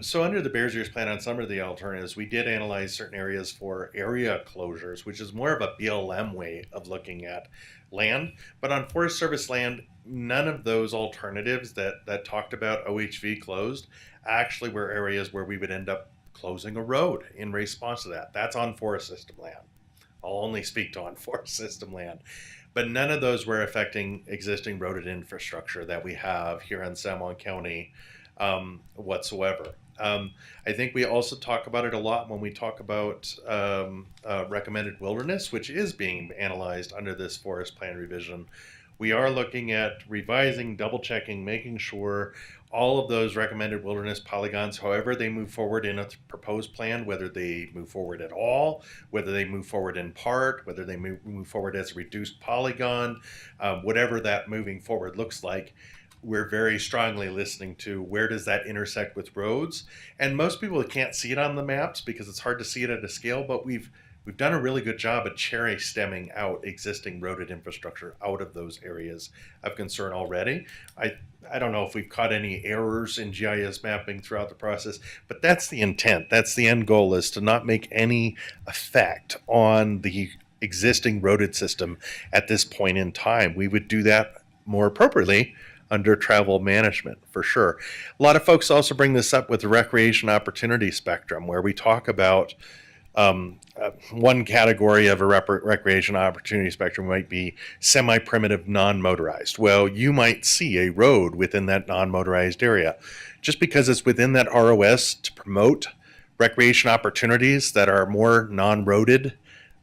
So under the Bears Ears plan on some of the alternatives, we did analyze certain areas for area closures, which is more of a BLM way of looking at land. But on Forest Service land, none of those alternatives that talked about OHV closed actually were areas where we would end up closing a road in response to that. That's on forest system land. I'll only speak to on forest system land. But none of those were affecting existing roaded infrastructure that we have here in San Juan County whatsoever. I think we also talk about it a lot when we talk about recommended wilderness, which is being analyzed under this forest plan revision. We are looking at revising, double checking, making sure all of those recommended wilderness polygons, however they move forward in a proposed plan, whether they move forward at all, whether they move forward in part, whether they move forward as a reduced polygon, whatever that moving forward looks like, we're very strongly listening to where does that intersect with roads. And most people can't see it on the maps because it's hard to see it at a scale, but we've done a really good job at cherry stemming out existing roaded infrastructure out of those areas of concern already. I don't know if we've caught any errors in GIS mapping throughout the process, but that's the intent. That's the end goal, is to not make any effect on the existing roaded system at this point in time. We would do that more appropriately under travel management, for sure. A lot of folks also bring this up with the recreation opportunity spectrum, where we talk about one category of a recreation opportunity spectrum might be semi-primitive non-motorized. Well, you might see a road within that non-motorized area. Just because it's within that ROS to promote recreation opportunities that are more non-roaded,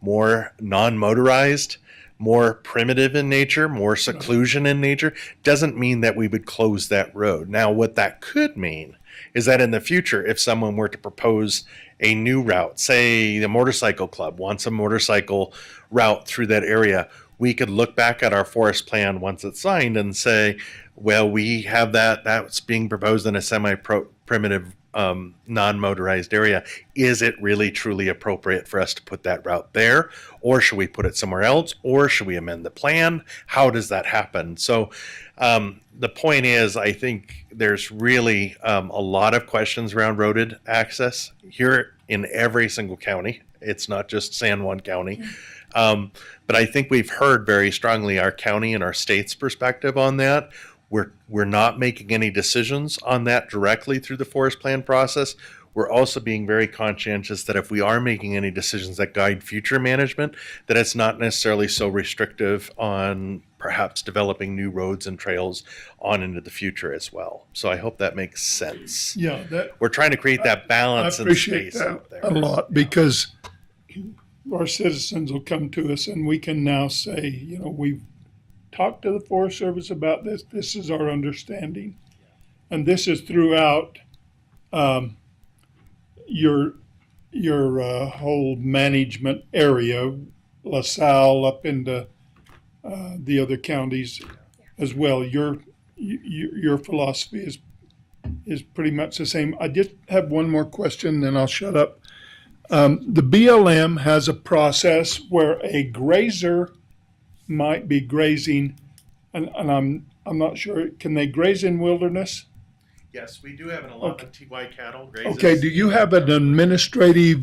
more non-motorized, more primitive in nature, more seclusion in nature, doesn't mean that we would close that road. Now, what that could mean is that in the future, if someone were to propose a new route, say the motorcycle club wants a motorcycle route through that area, we could look back at our forest plan once it's signed and say, well, we have that's being proposed in a semi-primitive non-motorized area. Is it really truly appropriate for us to put that route there? Or should we put it somewhere else? Or should we amend the plan? How does that happen? So the point is, I think there's really a lot of questions around roaded access here in every single county. It's not just San Juan County. But I think we've heard very strongly our county and our state's perspective on that. We're not making any decisions on that directly through the forest plan process. We're also being very conscientious that if we are making any decisions that guide future management, that it's not necessarily so restrictive on perhaps developing new roads and trails on into the future as well. So I hope that makes sense. Yeah, We're trying to create that balance I and appreciate space that out there. a lot, because our citizens will come to us and we can now say, we've talked to the Forest Service about this. This is our understanding. And this is throughout your whole management area, LaSalle up into the other counties as well. Your philosophy is pretty much the same. I just have one more question, then I'll shut up. The BLM has a process where a grazer might be grazing, and I'm not sure. Can they graze in wilderness? Yes, we do have an allotment TY cattle grazes. Okay. Do you have an administrative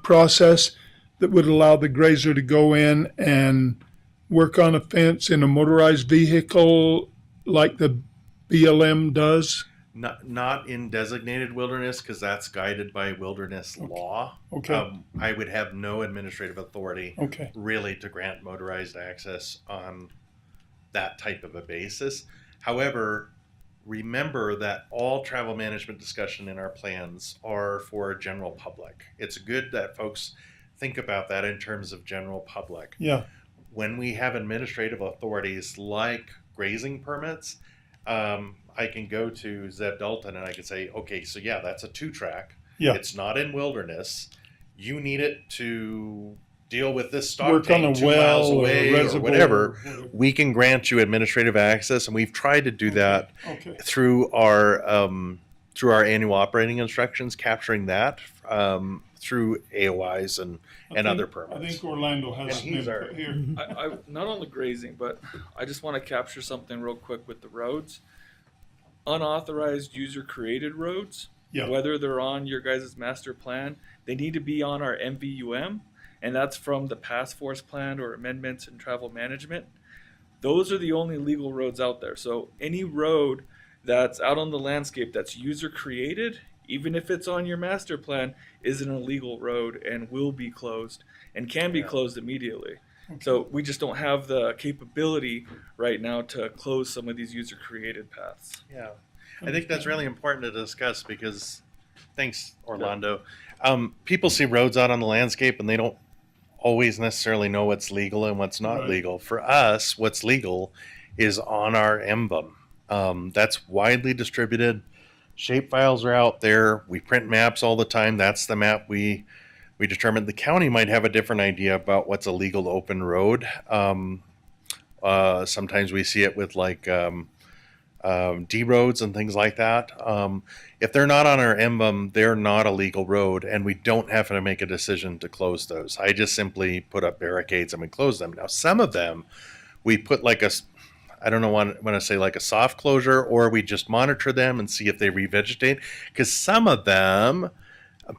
process that would allow the grazer to go in and work on a fence in a motorized vehicle like the BLM does? Not in designated wilderness, because that's guided by wilderness law. Okay. I would have no administrative authority Okay. really to grant motorized access on that type of a basis. However, remember that all travel management discussion in our plans are for general public. It's good that folks think about that in terms of general public. Yeah. When we have administrative authorities like grazing permits, I can go to Zeb Dalton and I can say, okay, so yeah, that's a 2-track. Yeah. It's not in wilderness. You need it to deal with this stock Work on tank a 2 well miles or away a or reservoir. whatever. We can grant you administrative access, and we've tried to do that Okay. through our annual operating instructions, capturing that through AOIs and other I permits. think Orlando has And some he's our- input here. I not on the grazing, but I just want to capture something real quick with the roads. Unauthorized user created roads, Yeah. whether they're on your guys' master plan, they need to be on our MVUM, and that's from the task force plan or amendments in travel management. Those are the only legal roads out there. So any road that's out on the landscape that's user created, even if it's on your master plan, is an illegal road and will be closed and can be closed immediately. So we just don't have the capability right now to close some of these user created paths. Yeah, I think that's really important to discuss because, thanks, Orlando. People see roads out on the landscape and they don't always necessarily know what's legal and what's not Right. legal. For us, what's legal is on our MVUM. That's widely distributed. Shape files are out there. We print maps all the time. That's the map we determined. The county might have a different idea about what's a legal open road. Sometimes we see it with like D roads and things like that. If they're not on our MVUM, they're not a legal road, and we don't have to make a decision to close those. I just simply put up barricades and we close them. Now, some of them we put like I don't know when I say like a soft closure, or we just monitor them and see if they revegetate, because some of them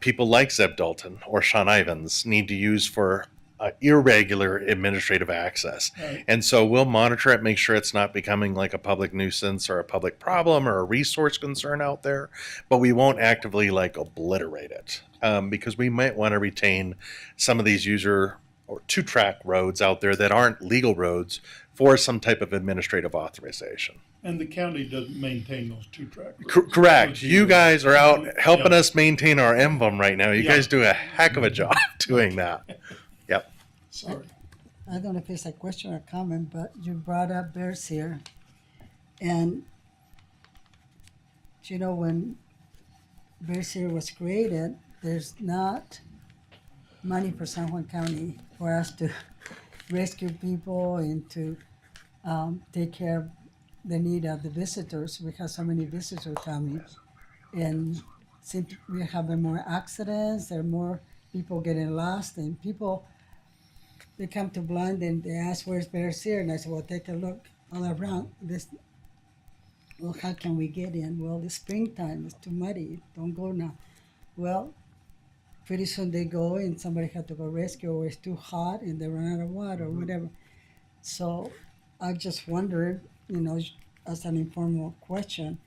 people like Zeb Dalton or Sean Ivins need to use for irregular administrative access. Right. And so we'll monitor it, make sure it's not becoming like a public nuisance or a public problem or a resource concern out there, but we won't actively like obliterate it because we might want to retain some of these user or 2-track roads out there that aren't legal roads for some type of administrative authorization. And the county doesn't maintain those 2-track roads. Correct. You guys are out helping Yeah. us maintain our MVUM right now. You Yeah. guys do a heck of a job doing that. Yep. Sorry. I don't know if it's a question or comment, but you brought up Bears here. And, you know, when Bears here was created, there's not money for San Juan County for us to rescue people and to take care of the need of the visitors. We have so many visitors coming. And since we're having more accidents, there are more people getting lost, and people, they come to Blind and they ask, where's Bears here? And I said, well, take a look all around. Well, how can we get in? Well, it's springtime, it's too muddy, don't go now. Well, pretty soon they go and somebody had to go rescue, or it's too hot and they run out of water or whatever. So I just wondered, you know, as an informal question,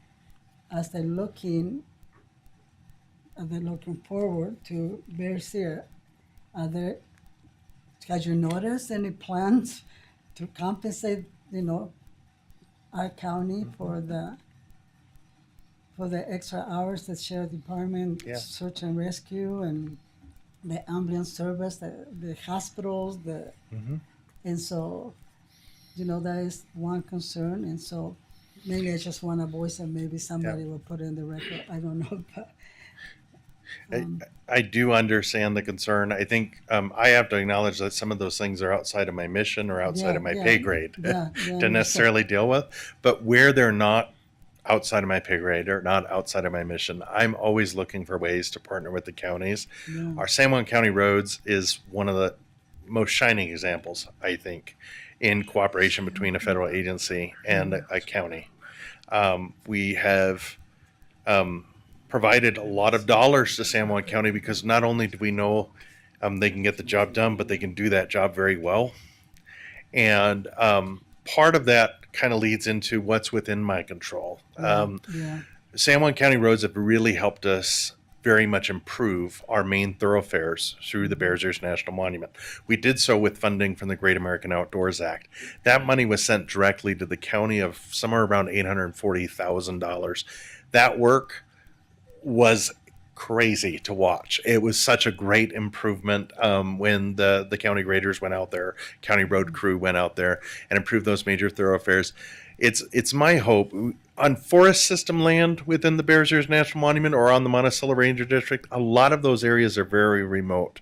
as they're looking forward to Bears here, have you noticed any plans to compensate, you know, our county for the extra hours that sheriff department, Yeah. search and rescue, and the ambulance service, the hospitals, and so, you know, that is one concern. And so maybe I just want to voice it, maybe somebody will put it in the record, I don't know, but I do understand the concern. I think I have to acknowledge that some of those things are outside of my mission or outside of my pay grade to necessarily deal with. But where they're not outside of my pay grade or not outside of my mission, I'm always looking for ways to partner with the counties. Yeah. Our San Juan County Roads is one of the most shining examples, I think, in cooperation between a federal agency and a county. We have provided a lot of dollars to San Juan County because not only do we know they can get the job done, but they can do that job very well. And part of that kind of leads into what's within my control. San Juan County Roads have really helped us very much improve our main thoroughfares through the Bears Ears National Monument. We did so with funding from the Great American Outdoors Act. That money was sent directly to the county of somewhere around $840,000. That work was crazy to watch. It was such a great improvement when the county graders went out there, county road crew went out there and improved those major thoroughfares. It's my hope on forest system land within the Bears Ears National Monument or on the Monticello Ranger District. A lot of those areas are very remote,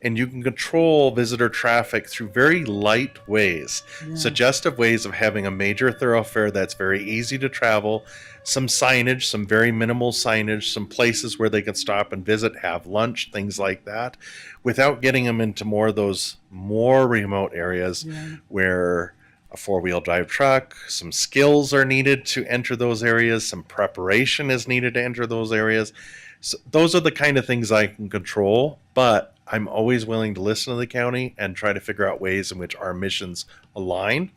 and you can control visitor traffic through very light ways, suggestive ways of having a major thoroughfare that's very easy to travel, some signage, some very minimal signage, some places where they can stop and visit, have lunch, things like that, without getting them into more of those more remote areas where a four-wheel drive truck, some skills are needed to enter those areas, some preparation is needed to enter those areas. So those are the kind of things I can control, but I'm always willing to listen to the county and try to figure out ways in which our missions align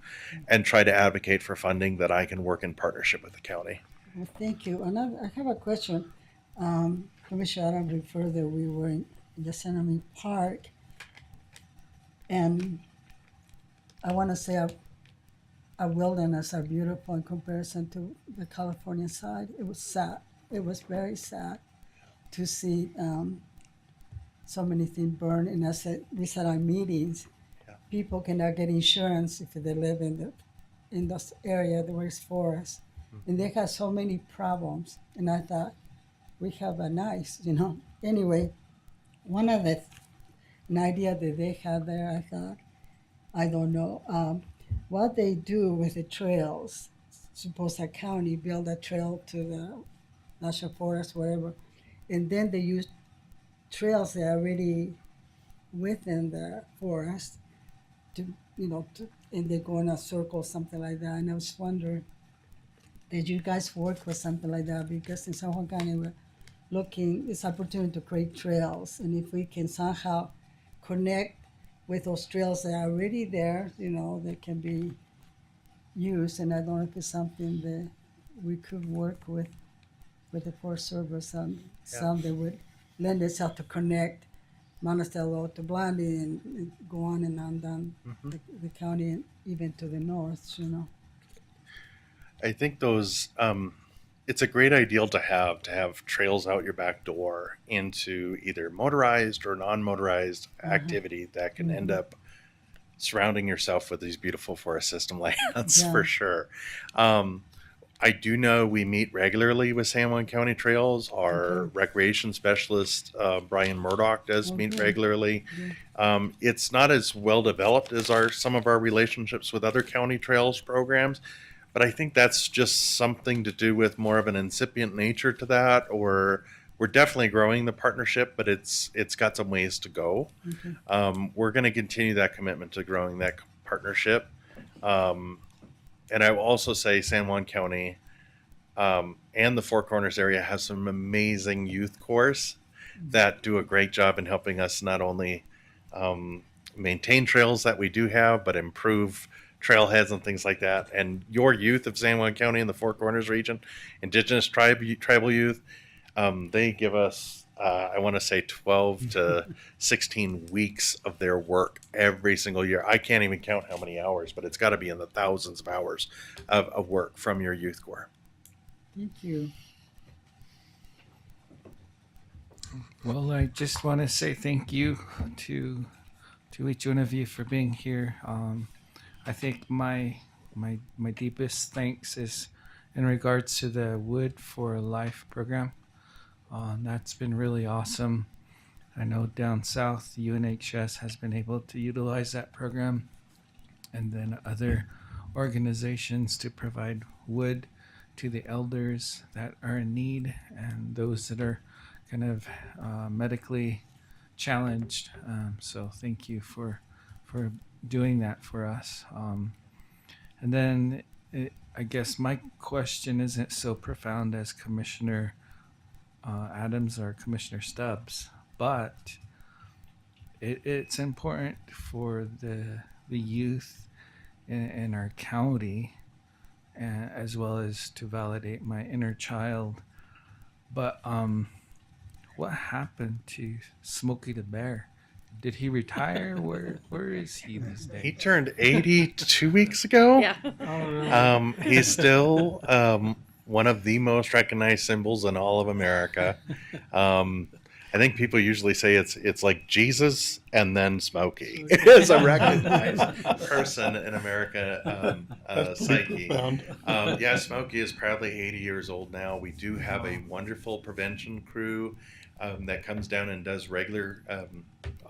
and try to advocate for funding that I can work in partnership with the county. Well, thank you. And I have a question. Commissioner Adam referred that we were in Yosemite Park, and I want to say our wilderness are beautiful in comparison to the California side. It was sad. It was very sad to see so many things burn. And as we said our meetings, people cannot get insurance if they live in this area where it's forest. And they have so many problems. And I thought, we have a nice, Anyway, one of an idea that they had there, I thought, I don't know. What they do with the trails, suppose a county build a trail to the national forest, wherever, and then they use trails that are already within the forest to, and they go in a circle, something like that. And I was wondering, did you guys work with something like that? Because in San Juan County, we're looking, it's opportunity to create trails. And if we can somehow connect with those trails that are already there, that can be used. And I don't know if it's something that we could work with the Forest Service on some that would lend itself to connect Monticello to Blandy and go on and on down the county and even to the north, I think those, it's a great ideal to have trails out your back door into either motorized or non-motorized activity that can end up surrounding yourself with these beautiful forest system lands for sure. I do know we meet regularly with San Juan County Trails. Our recreation specialist, Brian Murdoch, does meet regularly. It's not as well developed as some of our relationships with other county trails programs, but I think that's just something to do with more of an incipient nature to that, or we're definitely growing the partnership, but it's got some ways to go. We're going to continue that commitment to growing that partnership. And I will also say San Juan County and the Four Corners area has some amazing youth corps that do a great job in helping us not only maintain trails that we do have, but improve trailheads and things like that. And your youth of San Juan County and the Four Corners region, indigenous tribal youth, they give us, I want to say 12 to 16 weeks of their work every single year. I can't even count how many hours, but it's got to be in the thousands of hours of work from your youth corps. Thank you. Well, I just want to say thank you to each one of you for being here. I think my deepest thanks is in regards to the Wood for Life program. That's been really awesome. I know down south, UNHS has been able to utilize that program, and then other organizations to provide wood to the elders that are in need and those that are kind of medically challenged. So thank you for doing that for us. And then I guess my question isn't so profound as Commissioner Adams or Commissioner Stubbs, but it's important for the youth in our county, as well as to validate my inner child. But what happened to Smokey the Bear? Did he retire? Where is he these days? He turned 80 2 weeks ago. Yeah. He's still one of the most recognized symbols in all of America. I think people usually say it's like Jesus and then Smokey is a recognized person in America psyche. Yeah, Smokey is proudly 80 years old now. We do have a wonderful prevention crew that comes down and does regular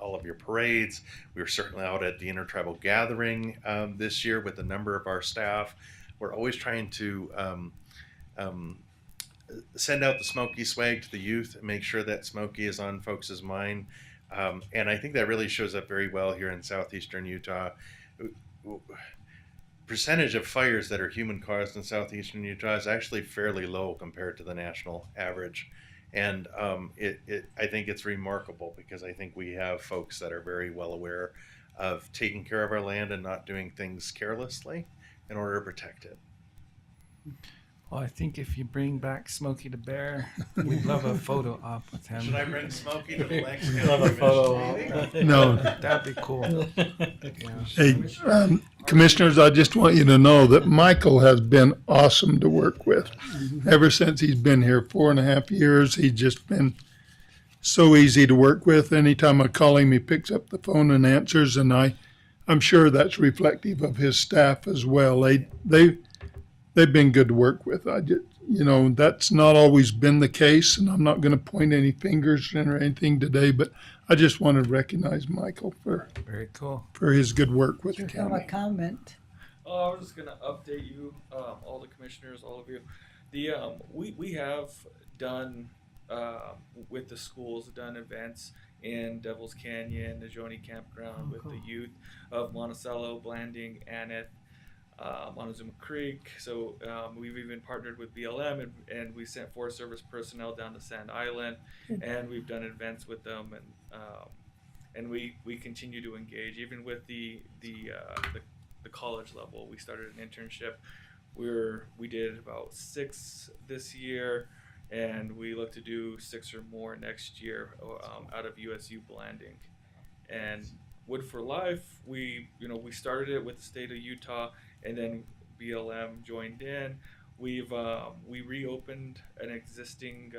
all of your parades. We were certainly out at the Intertribal Gathering this year with a number of our staff. We're always trying to send out the Smokey swag to the youth and make sure that Smokey is on folks' mind. And I think that really shows up very well here in southeastern Utah. Percentage of fires that are human caused in southeastern Utah is actually fairly low compared to the national average. And I think it's remarkable because I think we have folks that are very well aware of taking care of our land and not doing things carelessly in order to protect it. Well, I think if you bring back Smokey the Bear, we'd love a photo op with him. Should I bring Smokey to the next Love a photo meeting? No. That'd be cool. Yeah. Hey, commissioners, I just want you to know that Michael has been awesome to work with. Ever since he's been here 4.5 years, he's just been so easy to work with. Anytime I call him, he picks up the phone and answers, and I'm sure that's reflective of his staff as well. They've been good to work with. That's not always been the case, and I'm not going to point any fingers or anything today, but I just want to recognize Michael Very cool. for his good work with the You have a county. comment? Oh, I was just gonna update you, all the commissioners, all of you. The we have done with the schools, done events in Devil's Canyon, the Joni Campground with the youth of Monticello, Blanding, Aneth, Montezuma Creek. So we've even partnered with BLM and we sent Forest Service personnel down to Sand Island, and we've done events with them, and we continue to engage even with the college level. We started an internship. We did about 6 this year, and we look to do 6 or more next year out of USU Blanding. And Wood for Life, we started it with the state of Utah, and then BLM joined in. We reopened an existing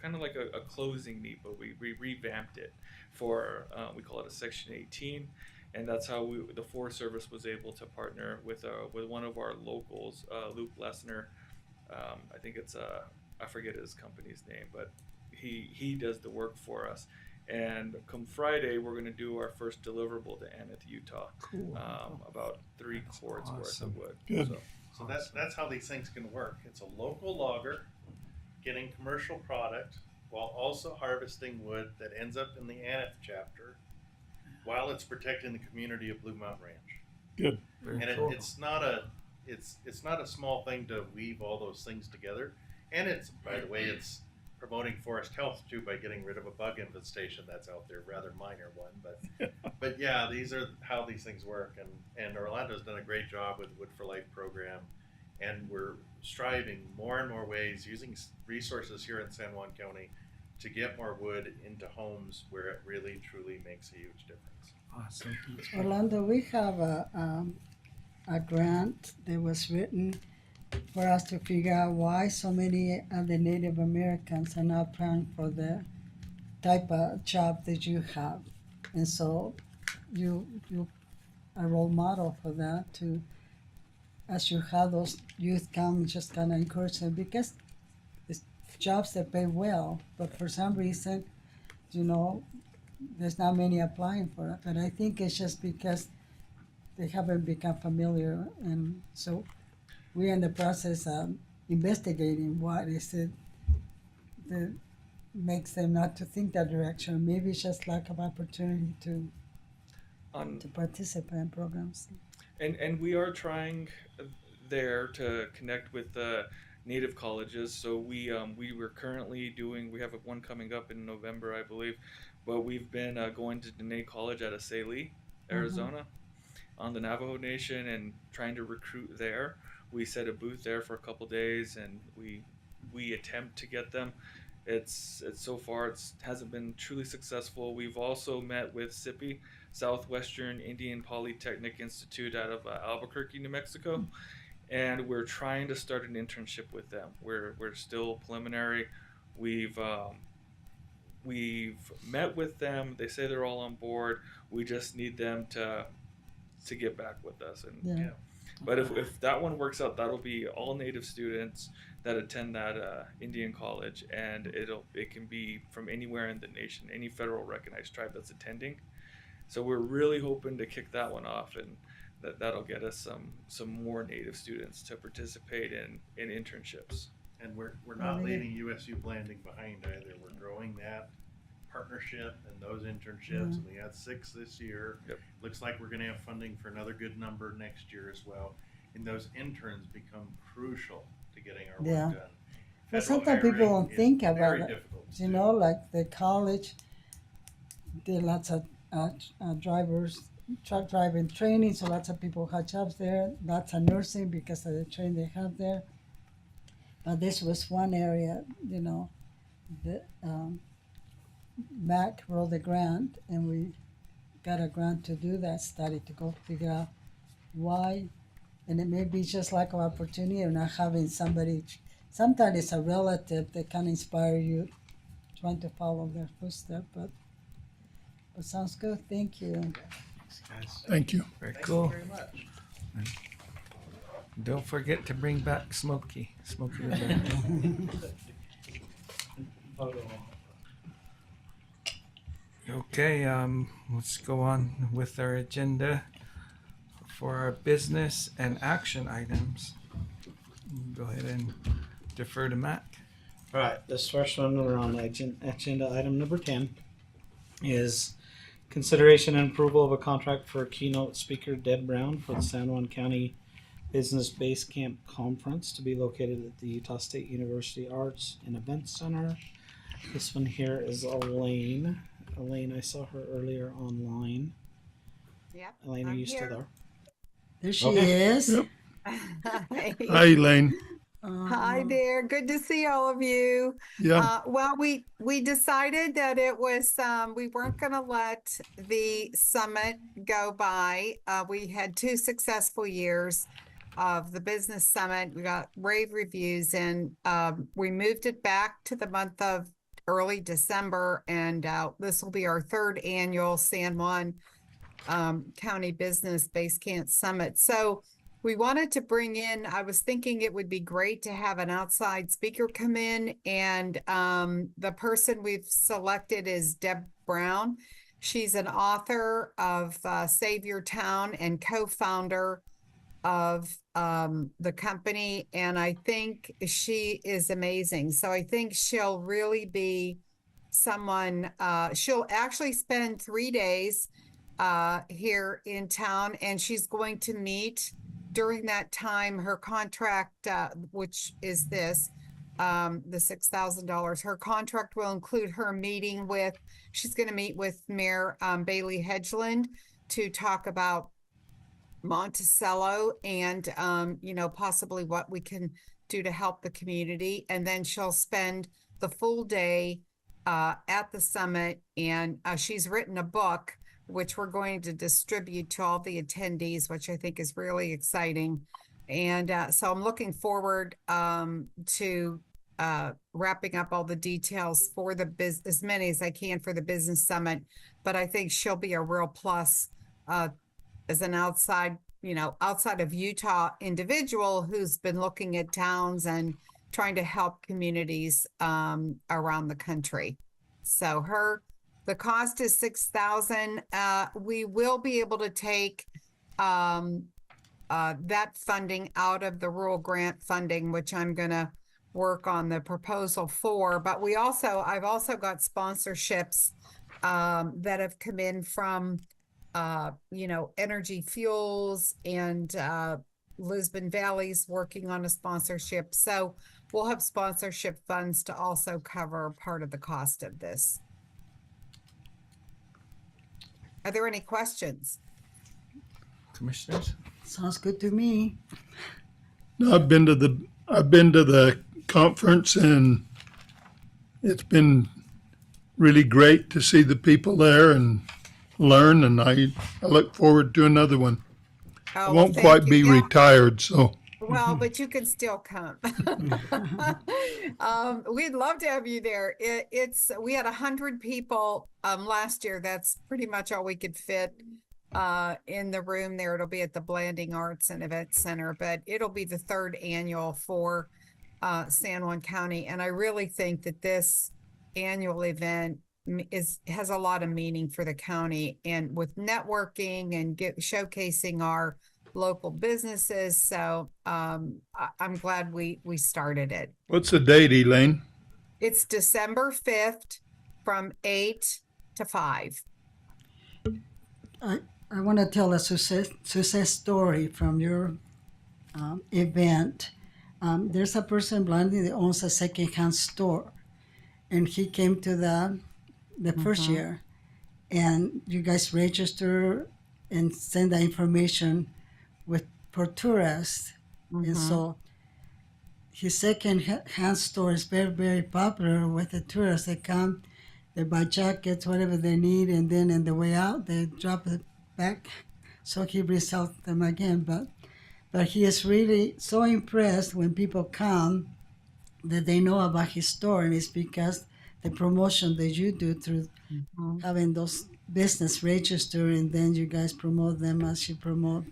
kind of like a closing meet, but we revamped it for we call it a Section 18. And that's how the Forest Service was able to partner with one of our locals, Luke Lessner. I think it's I forget his company's name, but he does the work for us. And come Friday, we're going to do our first deliverable to Aneth, Utah. Cool. About 3 cords worth of wood. Good. So that's how these things can work. It's a local logger getting commercial product while also harvesting wood that ends up in the Aneth chapter, while it's protecting the community of Blue Mountain Ranch. Good. Very And cool. it's not a small thing to weave all those things together. And it's, by the way, it's promoting forest health too by getting rid of a bug infestation that's out there, rather minor one, but yeah, these are how these things work. And Orlando's done a great job with Wood for Life program, and we're striving more and more ways using resources here in San Juan County to get more wood into homes where it really truly makes a huge difference. Awesome. Orlando, we have a grant that was written for us to figure out why so many of the Native Americans are not applying for the type of job that you have. And so you a role model for that to, as you have those youth come, just kind of encourage them, because jobs that pay well, but for some reason, you know, there's not many applying for it. But I think it's just because they haven't become familiar, and so we're in the process of investigating what is it that makes them not to think that direction. Maybe it's just lack of opportunity to participate in programs. And we are trying there to connect with the native colleges. So we were currently doing. We have one coming up in November, I believe. But we've been going to Dene College out of Saline, Arizona, on the Navajo Nation, and trying to recruit there. We set a booth there for a couple days, and we attempt to get them. It's so far hasn't been truly successful. We've also met with SIPI, Southwestern Indian Polytechnic Institute out of Albuquerque, New Mexico, and we're trying to start an internship with them. We're still preliminary. We've met with them. They say they're all on board. We just need them to get back with us. And Yeah. But if that one works out, that'll be all Native students that attend that Indian college, and it can be from anywhere in the nation, any federal recognized tribe that's attending. So we're really hoping to kick that one off, and that'll get us some more Native students to participate in internships. And we're not leaving USU Blanding behind either. We're growing that partnership and those internships, and we had 6 this year. Yep. Looks like we're going to have funding for another good number next year as well. And those interns become crucial to getting our Yeah. work done. But Federal sometimes people hiring don't is think about very it. difficult to You do. know, like the college did lots of truck driving training, so lots of people had jobs there. Lots of nursing because of the training they have there. But this was one area, you know, the Mac wrote the grant, and we got a grant to do that study to go figure out why. And it may be just lack of opportunity or not having somebody. Sometimes it's a relative that can inspire you, trying to follow their footsteps. But sounds good. Thank you. Thanks, guys. Thank you. Very Thank cool. you very much. Don't forget to bring back Smokey the Bear. Okay, let's go on with our agenda for our business and action items. Go ahead and defer to Mac. All right, this first one we're on agenda item number 10 is consideration and approval of a contract for keynote speaker Deb Brown for the San Juan County Business Base Camp Conference to be located at the Utah State University Arts and Events Center. This one here is Elaine. Elaine, I saw her earlier online. Yep. Elaine, are I'm you still here. there? There she Okay. is. Yep. Hi. Hi, Elaine. Hi there. Good to see all of you. Yeah. Well, we decided that it was we weren't going to let the summit go by. We had 2 successful years of the business summit. We got rave reviews, and we moved it back to the month of early December, and this will be our 3rd annual San Juan County Business Base Camp Summit. So we wanted to bring in, I was thinking it would be great to have an outside speaker come in, and the person we've selected is Deb Brown. She's an author of Save Your Town and co-founder of the company, and I think she is amazing. So I think she'll really be someone, she'll actually spend 3 days here in town, and she's going to meet during that time her contract, which is this, the $6,000. Her contract will include her meeting with, she's going to meet with Mayor Bailey Hedgeland to talk about Monticello and, you know, possibly what we can do to help the community. And then she'll spend the full day at the summit, and she's written a book which we're going to distribute to all the attendees, which I think is really exciting. And so I'm looking forward to wrapping up all the details for the as many as I can for the business summit. But I think she'll be a real plus as an outside, you know, outside of Utah individual who's been looking at towns and trying to help communities around the country. So the cost is $6,000. We will be able to take that funding out of the rural grant funding, which I'm gonna work on the proposal for. But I've also got sponsorships that have come in from Energy Fuels and Lisbon Valley's working on a sponsorship. So we'll have sponsorship funds to also cover part of the cost of this. Are there any questions? Commissioners? Sounds good to me. No, I've been to the conference, and it's been really great to see the people there and learn, and I look forward to another one. Oh, I well, won't thank quite you. be Yeah. retired, so Well, but you can still come. We'd love to have you there. We had 100 people last year. That's pretty much all we could fit in the room there. It'll be at the Blanding Arts and Event Center, but it'll be the 3rd annual for San Juan County. And I really think that this annual event has a lot of meaning for the county, and with networking and showcasing our local businesses. So I'm glad we started it. what's the date, Elaine? It's December 5th from 8 to 5. I want to tell a success story from your event. There's a person in Blanding that owns a secondhand store, and he came to the first year, and you guys register and send the information for tourists. And so his second-hand store is very, very popular with the tourists. They come, they buy jackets, whatever they need, and then on the way out, they drop it back, so he resells them again. But he is really so impressed when people come that they know about his store, and it's because the promotion that you do through having those business register, and then you guys promote them as you promote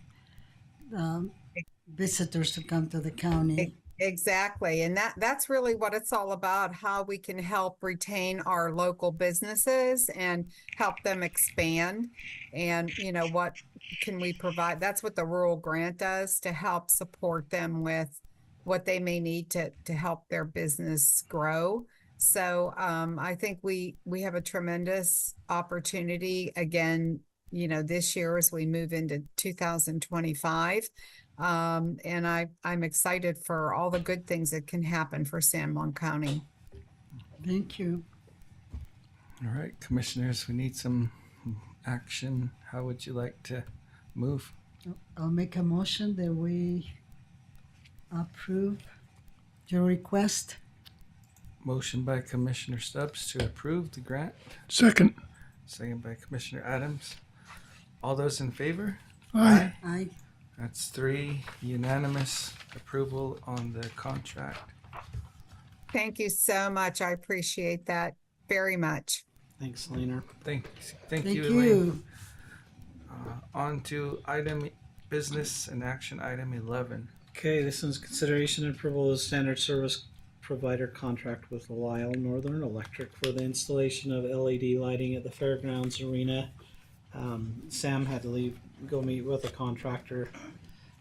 visitors to come to the county. Exactly. And that's really what it's all about, how we can help retain our local businesses and help them expand. And, what can we provide? That's what the rural grant does, to help support them with what they may need to help their business grow. So I think we have a tremendous opportunity again, this year as we move into 2025. And I'm excited for all the good things that can happen for San Juan County. Thank you. All right, commissioners, we need some action. How would you like to move? I'll make a motion that we approve your request. Motion by Commissioner Stubbs to approve the grant. Second. Second by Commissioner Adams. All those in favor? Aye. Aye. That's 3 unanimous approval on the contract. Thank you so much. I appreciate that very much. Thanks, Lena. Thank Thank you, you. Elaine. On to item business and action item 11. Okay, this is consideration and approval of standard service provider contract with Lisle Northern Electric for the installation of LED lighting at the Fairgrounds Arena. Sam had to go meet with a contractor.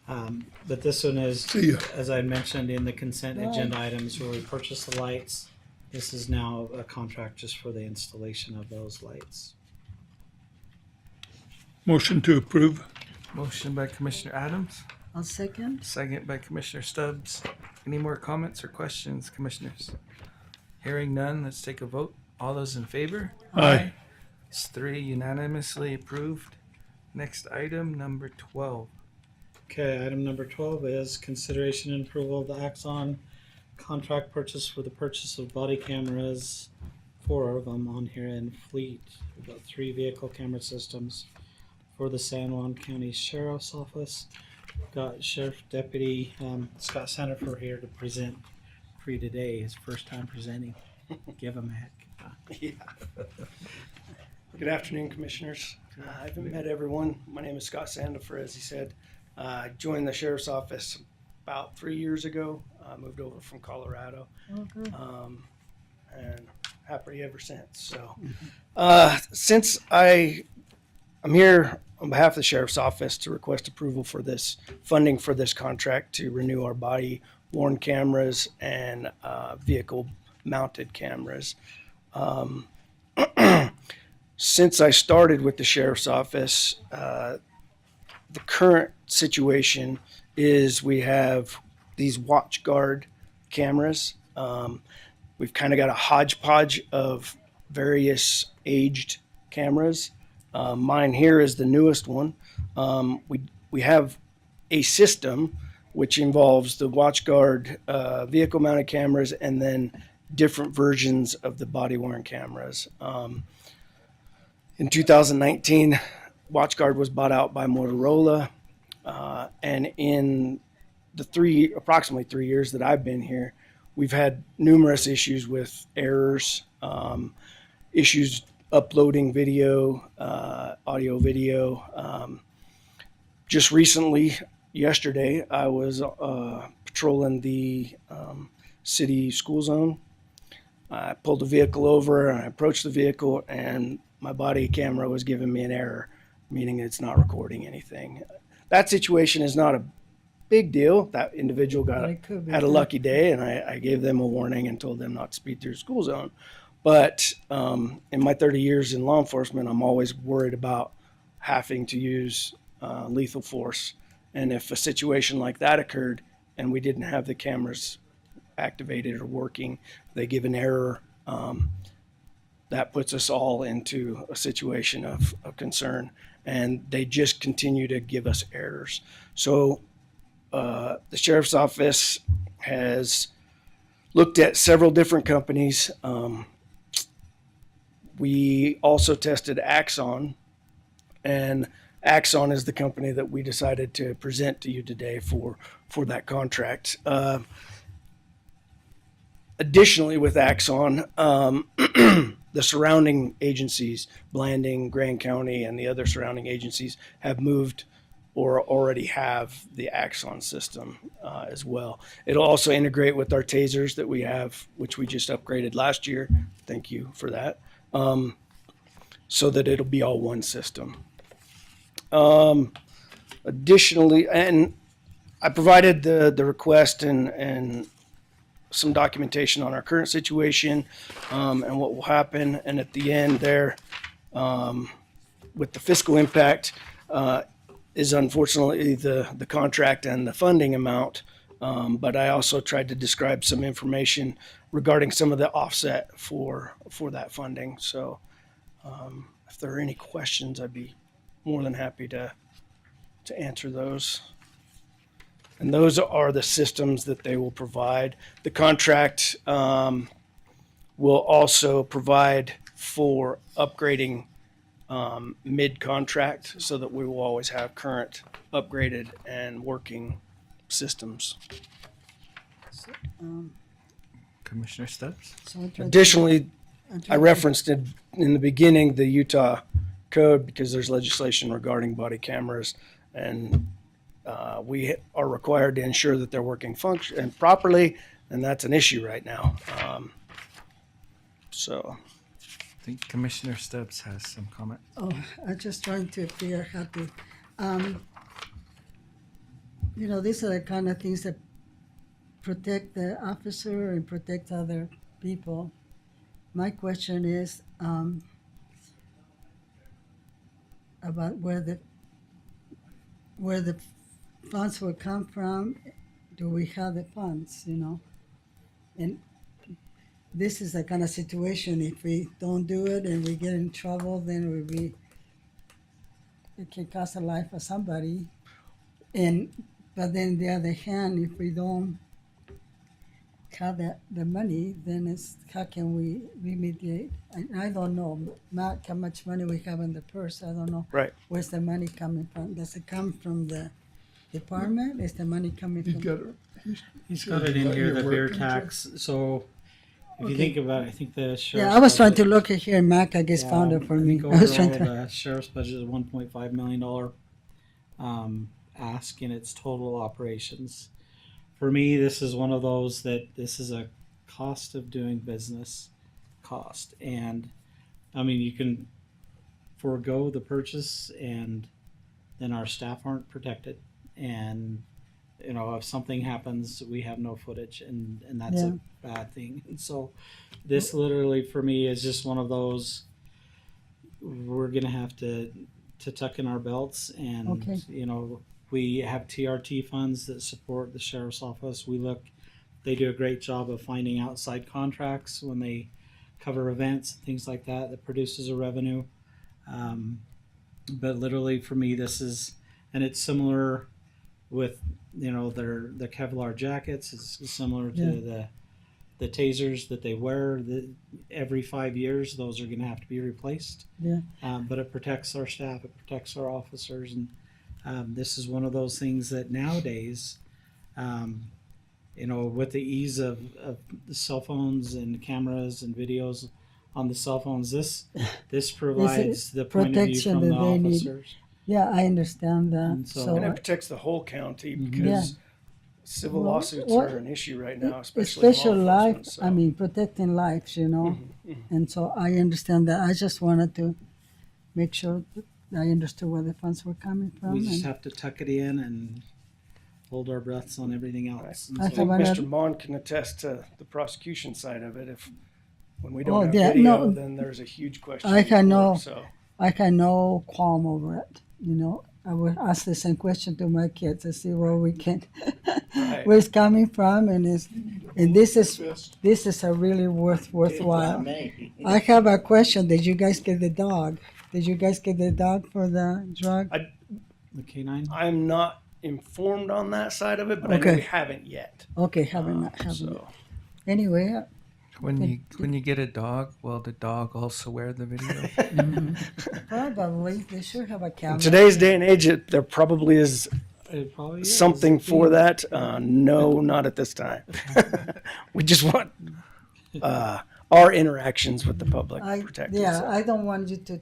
But this one is, See ya. as I mentioned in the consent agenda items where we purchased the lights, this is now a contract just for the installation of those lights. Motion to approve. Motion by Commissioner Adams. I'll second. Second by Commissioner Stubbs. Any more comments or questions, commissioners? Hearing none, let's take a vote. All those in favor? Aye. It's 3 unanimously approved. Next item, number 12. Okay, item number 12 is consideration and approval of the Axon contract purchase for the purchase of body cameras, 4 of them on here in fleet. We've got 3 vehicle camera systems for the San Juan County Sheriff's Office. We've got Sheriff Deputy Scott Sandifer here to present for you today. His first time presenting. Give him a heck. Yeah. Good afternoon, commissioners. I haven't met everyone. My name is Scott Sandifer, as he said. I joined the sheriff's office about 3 years ago. I moved over from Colorado, Okay. and happy ever since. So, since I'm here on behalf of the Sheriff's Office to request approval for this funding for this contract to renew our body worn cameras and vehicle mounted cameras. Since I started with the Sheriff's Office, the current situation is we have these watch guard cameras. We've kind of got a hodgepodge of various aged cameras. Mine here is the newest one. We have a system which involves the watchguard vehicle mounted cameras and then different versions of the body worn cameras. In 2019, WatchGuard was bought out by Motorola, and in the approximately 3 years that I've been here, we've had numerous issues with errors, issues uploading video, audio, video. Just recently, yesterday, I was patrolling the city school zone. I pulled the vehicle over and I approached the vehicle, and my body camera was giving me an error, meaning it's not recording anything. That situation is not a big deal. That individual had a lucky day, and I gave them a warning and told them not to speed through the school zone. But in my 30 years in law enforcement, I'm always worried about having to use lethal force. And if a situation like that occurred and we didn't have the cameras activated or working, they give an error, that puts us all into a situation of concern, and they just continue to give us errors. So the Sheriff's Office has looked at several different companies. We also tested Axon, and Axon is the company that we decided to present to you today for that contract. Additionally, with Axon, the surrounding agencies, Blanding, Grand County, and the other surrounding agencies have moved or already have the Axon system as well. It'll also integrate with our tasers that we have, which we just upgraded last year. Thank you for that. So that it'll be all one system. Additionally, and I provided the request and some documentation on our current situation and what will happen. And at the end there, with the fiscal impact, is unfortunately the contract and the funding amount. But I also tried to describe some information regarding some of the offset for that funding. So if there are any questions, I'd be more than happy to answer those. And those are the systems that they will provide. The contract will also provide for upgrading mid-contract so that we will always have current, upgraded, and working systems. Commissioner Stubbs? Additionally, I referenced in the beginning the Utah code because there's legislation regarding body cameras, and we are required to ensure that they're working properly, and that's an issue right now. So I think Commissioner Stubbs has some comment. Oh, I'm just trying to figure out how to, these are the kind of things that protect the officer and protect other people. My question is about where the funds will come from. Do we have the funds, And this is the kind of situation, if we don't do it and we get in trouble, then it can cost a life of somebody. But then the other hand, if we don't have the money, then how can we remediate? I don't know, Matt, how much money we have in the purse. I don't know. Right. Where's the money coming from? Does it come from the department? Is the money coming from? He's got it in here, the beer tax. So if you think about it, I think the sheriff's I was trying to budget- look at here. Mac, I guess, found it for I me. think I was trying overall, to. the sheriff's budget is $1.5 million ask in its total operations for me, this is one of those that this is a cost of doing business cost. And I mean, you can forego the purchase and then our staff aren't protected. And, you know, if something happens, we have no footage and that's Yeah. a bad thing. And so this literally for me is just one of those, we're going to have to tuck in our belts and, Okay. you know, we have TRT funds that support the sheriff's office. They do a great job of finding outside contracts when they cover events, things like that, that produces a revenue. But literally for me, this is, and it's similar with, you know, the Kevlar jackets. It's similar to the tasers that they wear. Every 5 years, those are going to have to be replaced. Yeah. But it protects our staff, it protects our officers, and this is one of those things that nowadays, you know, with the ease of the cell phones and cameras and videos on the cell phones, this provides the point of view protection from the that they need. officers. Yeah, I understand that. And so- So, And it protects the whole county Mhm. because civil Well, lawsuits what- are an issue right now, especially special in law life, enforcement, I so. mean, protecting lives, you know. Mhm. And so I understand that. I just wanted to make sure that I understood where the funds were coming from. We just and- have to tuck it in and hold our breaths on everything else. And I I so- think have Mr. another- Mon can attest to the prosecution side of it. If when we Oh, don't have yeah, video, no. then there's a huge question. I in can court, know. So I had no qualm over it. You know, I would ask the same question to my kids to see where we can, Right. where it's coming from, and this is a really worthwhile. I have a question. Did you guys get the dog? Did you guys get the dog for the drug? The canine? I'm not informed on that side of it, but I know Okay. we haven't yet. Okay, haven't. So Anyway, When you get a dog, will the dog also wear the video? probably they should have a camera. in today's day and age, there probably is It probably is. something for that. No, not at this time. We just want our interactions with the public protected. Yeah, so. I don't want you to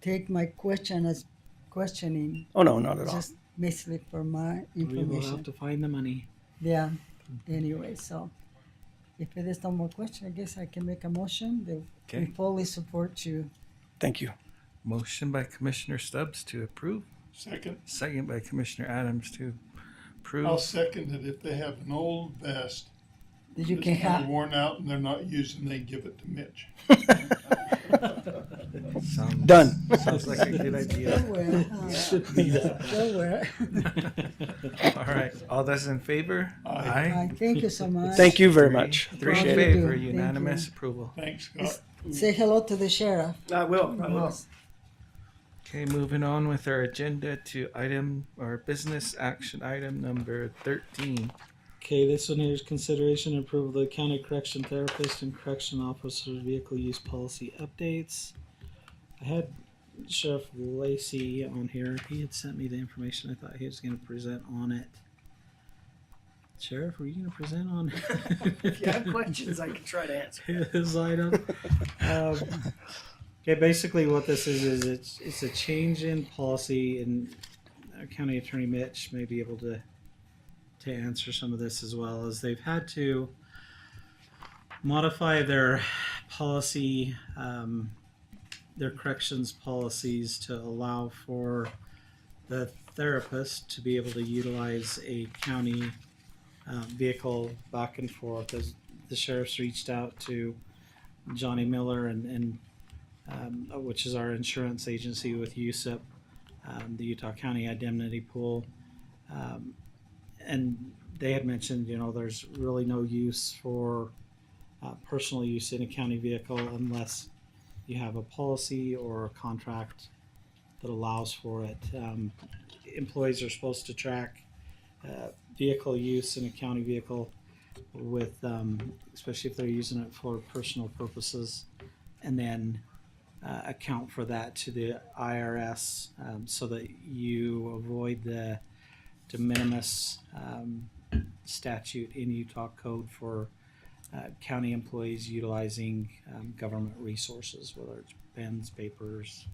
take my question as questioning. Oh no, not at all. Just basically for my We will information. have to find the money. Yeah. Anyway, so if it is no more question, I guess I can make a motion that we Okay. fully support you. Thank you. Motion by Commissioner Stubbs to approve. Second, Second by Commissioner Adams to approve. I'll second it. If they have an old vest That you that's can kind of have. worn out and they're not using, they give it to Mitch. Sounds, Done. Sounds like a good idea. Nowhere, nowhere. All right. All those in favor? Aye, thank you so much. Thank you very much. Three in Appreciate it. favor, Thank you. unanimous approval. Thanks, Scott. Say hello to the sheriff. I will. I will. Okay, moving on with our agenda to item or business action item number 13. Okay, this one here is consideration and approval of the county correction therapist and correction officer vehicle use policy updates. I had Sheriff Lacey on here. He had sent me the information. I thought he was going to present on it. Sheriff, were you going to present on If you have questions, I can try to answer. his item? Okay, basically what this is it's a change in policy, and County Attorney Mitch may be able to answer some of this as well, as they've had to modify their policy, their corrections policies to allow for the therapist to be able to utilize a county vehicle back and forth. As the sheriff's reached out to Johnny Miller and which is our insurance agency with USIP, the Utah County Indemnity Pool, and they had mentioned, you know, there's really no use for personal use in a county vehicle unless you have a policy or a contract that allows for it. Employees are supposed to track vehicle use in a county vehicle with, especially if they're using it for personal purposes, and then account for that to the IRS, so that you avoid the de minimis statute in Utah code for county employees utilizing government resources, whether it's pens, papers,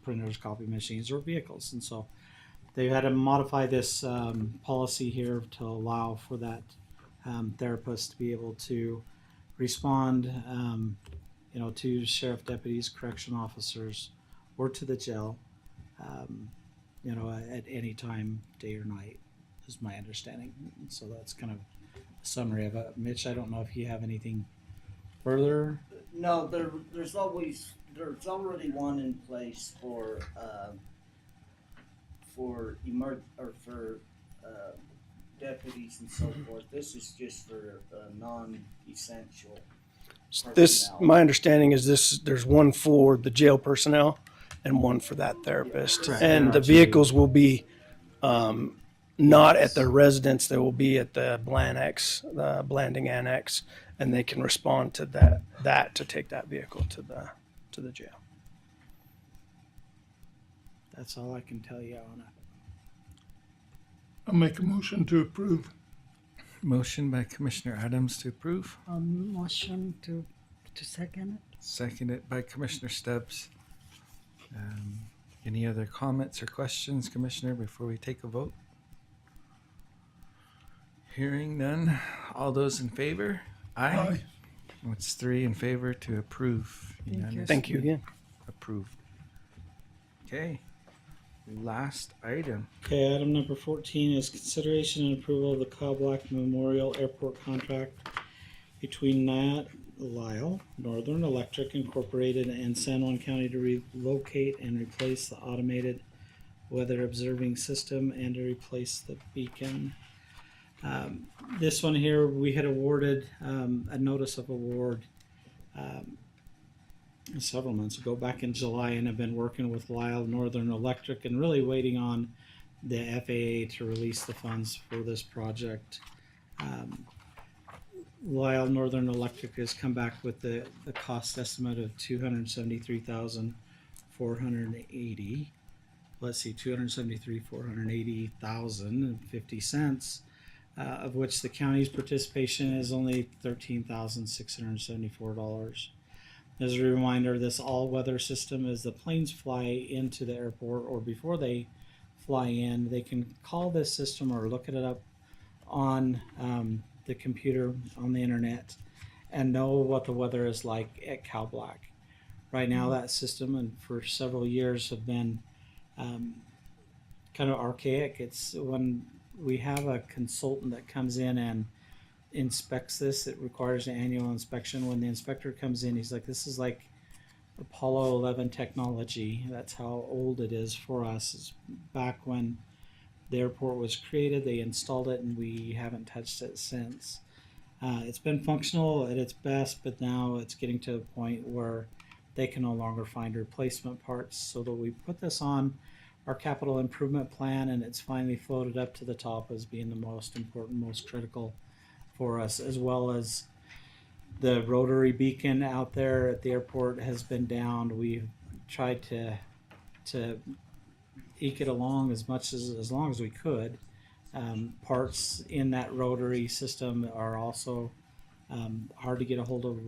printers, copy machines, or vehicles. And so they had to modify this policy here to allow for that therapist to be able to respond, to sheriff deputies, correction officers, or to the jail, at any time, day or night, is my understanding. So that's kind of a summary of it. Mitch, I don't know if you have anything further. No, there's already one in place for deputies and so forth. This is just for non-essential. This, personnel. my understanding is there's one for the jail personnel and one for that therapist. Correct. And the vehicles will be not at their residence. They will be at the Blanding Annex, and they can respond to that to take that vehicle to the jail. That's all I can tell you on it. I'll make a motion to approve. Motion by Commissioner Adams to approve. Motion to second it. Seconded by Commissioner Stubbs. Any other comments or questions, Commissioner, before we take a vote? Hearing none. All those in favor? Aye. It's 3 in favor to approve. Thank you again. Approved. Okay. Last item. Okay, item number 14 is consideration and approval of the Kyle Black Memorial Airport contract between Lyle, Northern Electric Incorporated, and San Juan County to relocate and replace the automated weather observing system and to replace the beacon. This one here, we had awarded a notice of award several months ago, back in July, and have been working with Lyle, Northern Electric, and really waiting on the FAA to release the funds for this project. Lyle, Northern Electric has come back with the cost estimate of $273,480. Let's see, $273,480.50, of which the county's participation is only $13,674. As a reminder, this all-weather system, as the planes fly into the airport or before they fly in, they can call this system or look it up on the computer on the internet and know what the weather is like at Cal Black. Right now, that system, and for several years, have been kind of archaic. It's when we have a consultant that comes in and inspects this, it requires an annual inspection. When the inspector comes in, he's like, this is like Apollo 11 technology. That's how old it is for us. It's back when the airport was created, they installed it, and we haven't touched it since. It's been functional at its best, but now it's getting to a point where they can no longer find replacement parts, so that we put this on our capital improvement plan, and it's finally floated up to the top as being the most important, most critical for us, as well as the rotary beacon out there at the airport has been down. We've tried to eke it along as long as we could. Parts in that rotary system are also hard to get a hold of.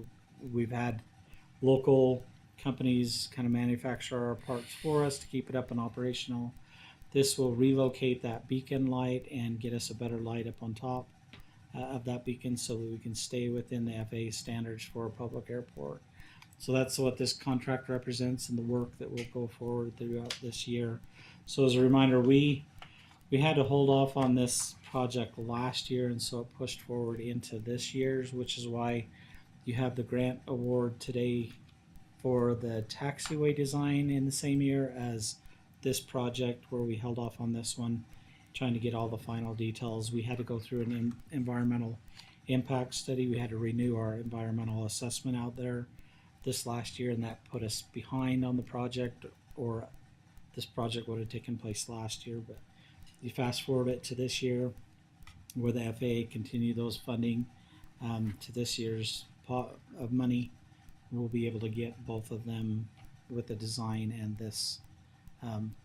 We've had local companies kind of manufacture our parts for us to keep it up and operational. This will relocate that beacon light and get us a better light up on top of that beacon, so that we can stay within the FAA standards for a public airport. So that's what this contract represents and the work that will go forward throughout this year. So as a reminder, we had to hold off on this project last year, and so it pushed forward into this year's, which is why you have the grant award today for the taxiway design in the same year as this project, where we held off on this one, trying to get all the final details. We had to go through an environmental impact study. We had to renew our environmental assessment out there this last year, and that put us behind on the project, or this project would have taken place last year. But you fast forward it to this year, where the FAA continue those funding to this year's pot of money, we'll be able to get both of them with the design and this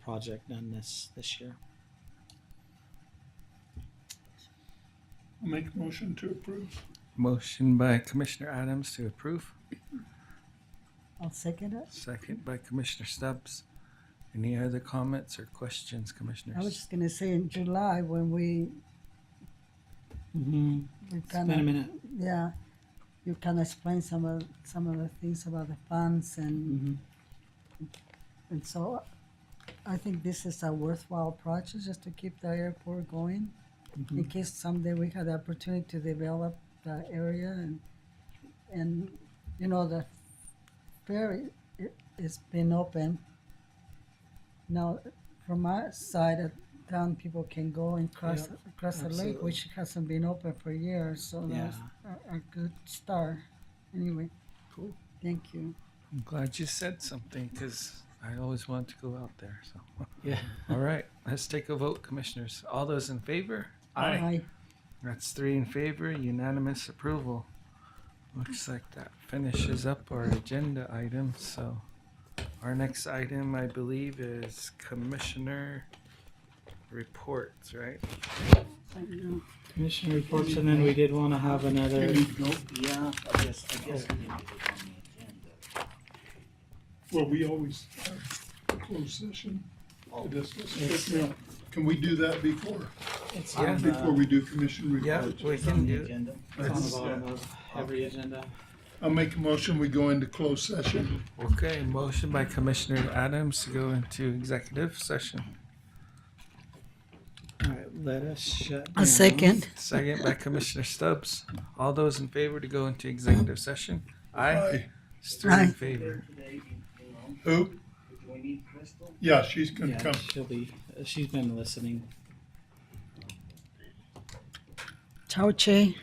project done this year. I'll make a motion to approve. Motion by Commissioner Adams to approve. I'll second it. Second by Commissioner Stubbs. Any other comments or questions, commissioners? I was just gonna say in July when we It's kind been a of, minute. yeah, you kind of explained some of the things about the funds and so I think this is a worthwhile project just to keep the airport going in case someday we have the opportunity to develop the area and you know the ferry it's been open now from our side of town people can go and cross Yep, across the lake absolutely. which hasn't been open for years so Yeah. that's a good start anyway. Cool. Thank you. I'm glad you said something because I always want to go out there. So, Yeah. all right, let's take a vote, commissioners. All those in favor? Aye. That's 3 in favor, unanimous approval. Looks like that finishes up our agenda items. So, our next item, I believe, is commissioner reports, right? Commission reports, and then we did want to have another. Yeah, I guess we didn't get it on the agenda. Well, we always have a closed session to discuss Yes. it. Now, can we do that before? It's Yeah. on Before we do commission Yeah, reports? we It's on can the do it. agenda. the bottom of every agenda. I'll make a motion, we go into closed session. Okay, motion by Commissioner Adams to go into executive session. All right, let us shut. A down. second. Second by Commissioner Stubbs. All those in favor to go into executive session? Aye. It's 3 in Aye. favor. Today, you know, Who? do we need Crystal? Yeah, she's gonna Yeah, come. she'll be. She's been listening. Ciao, Che.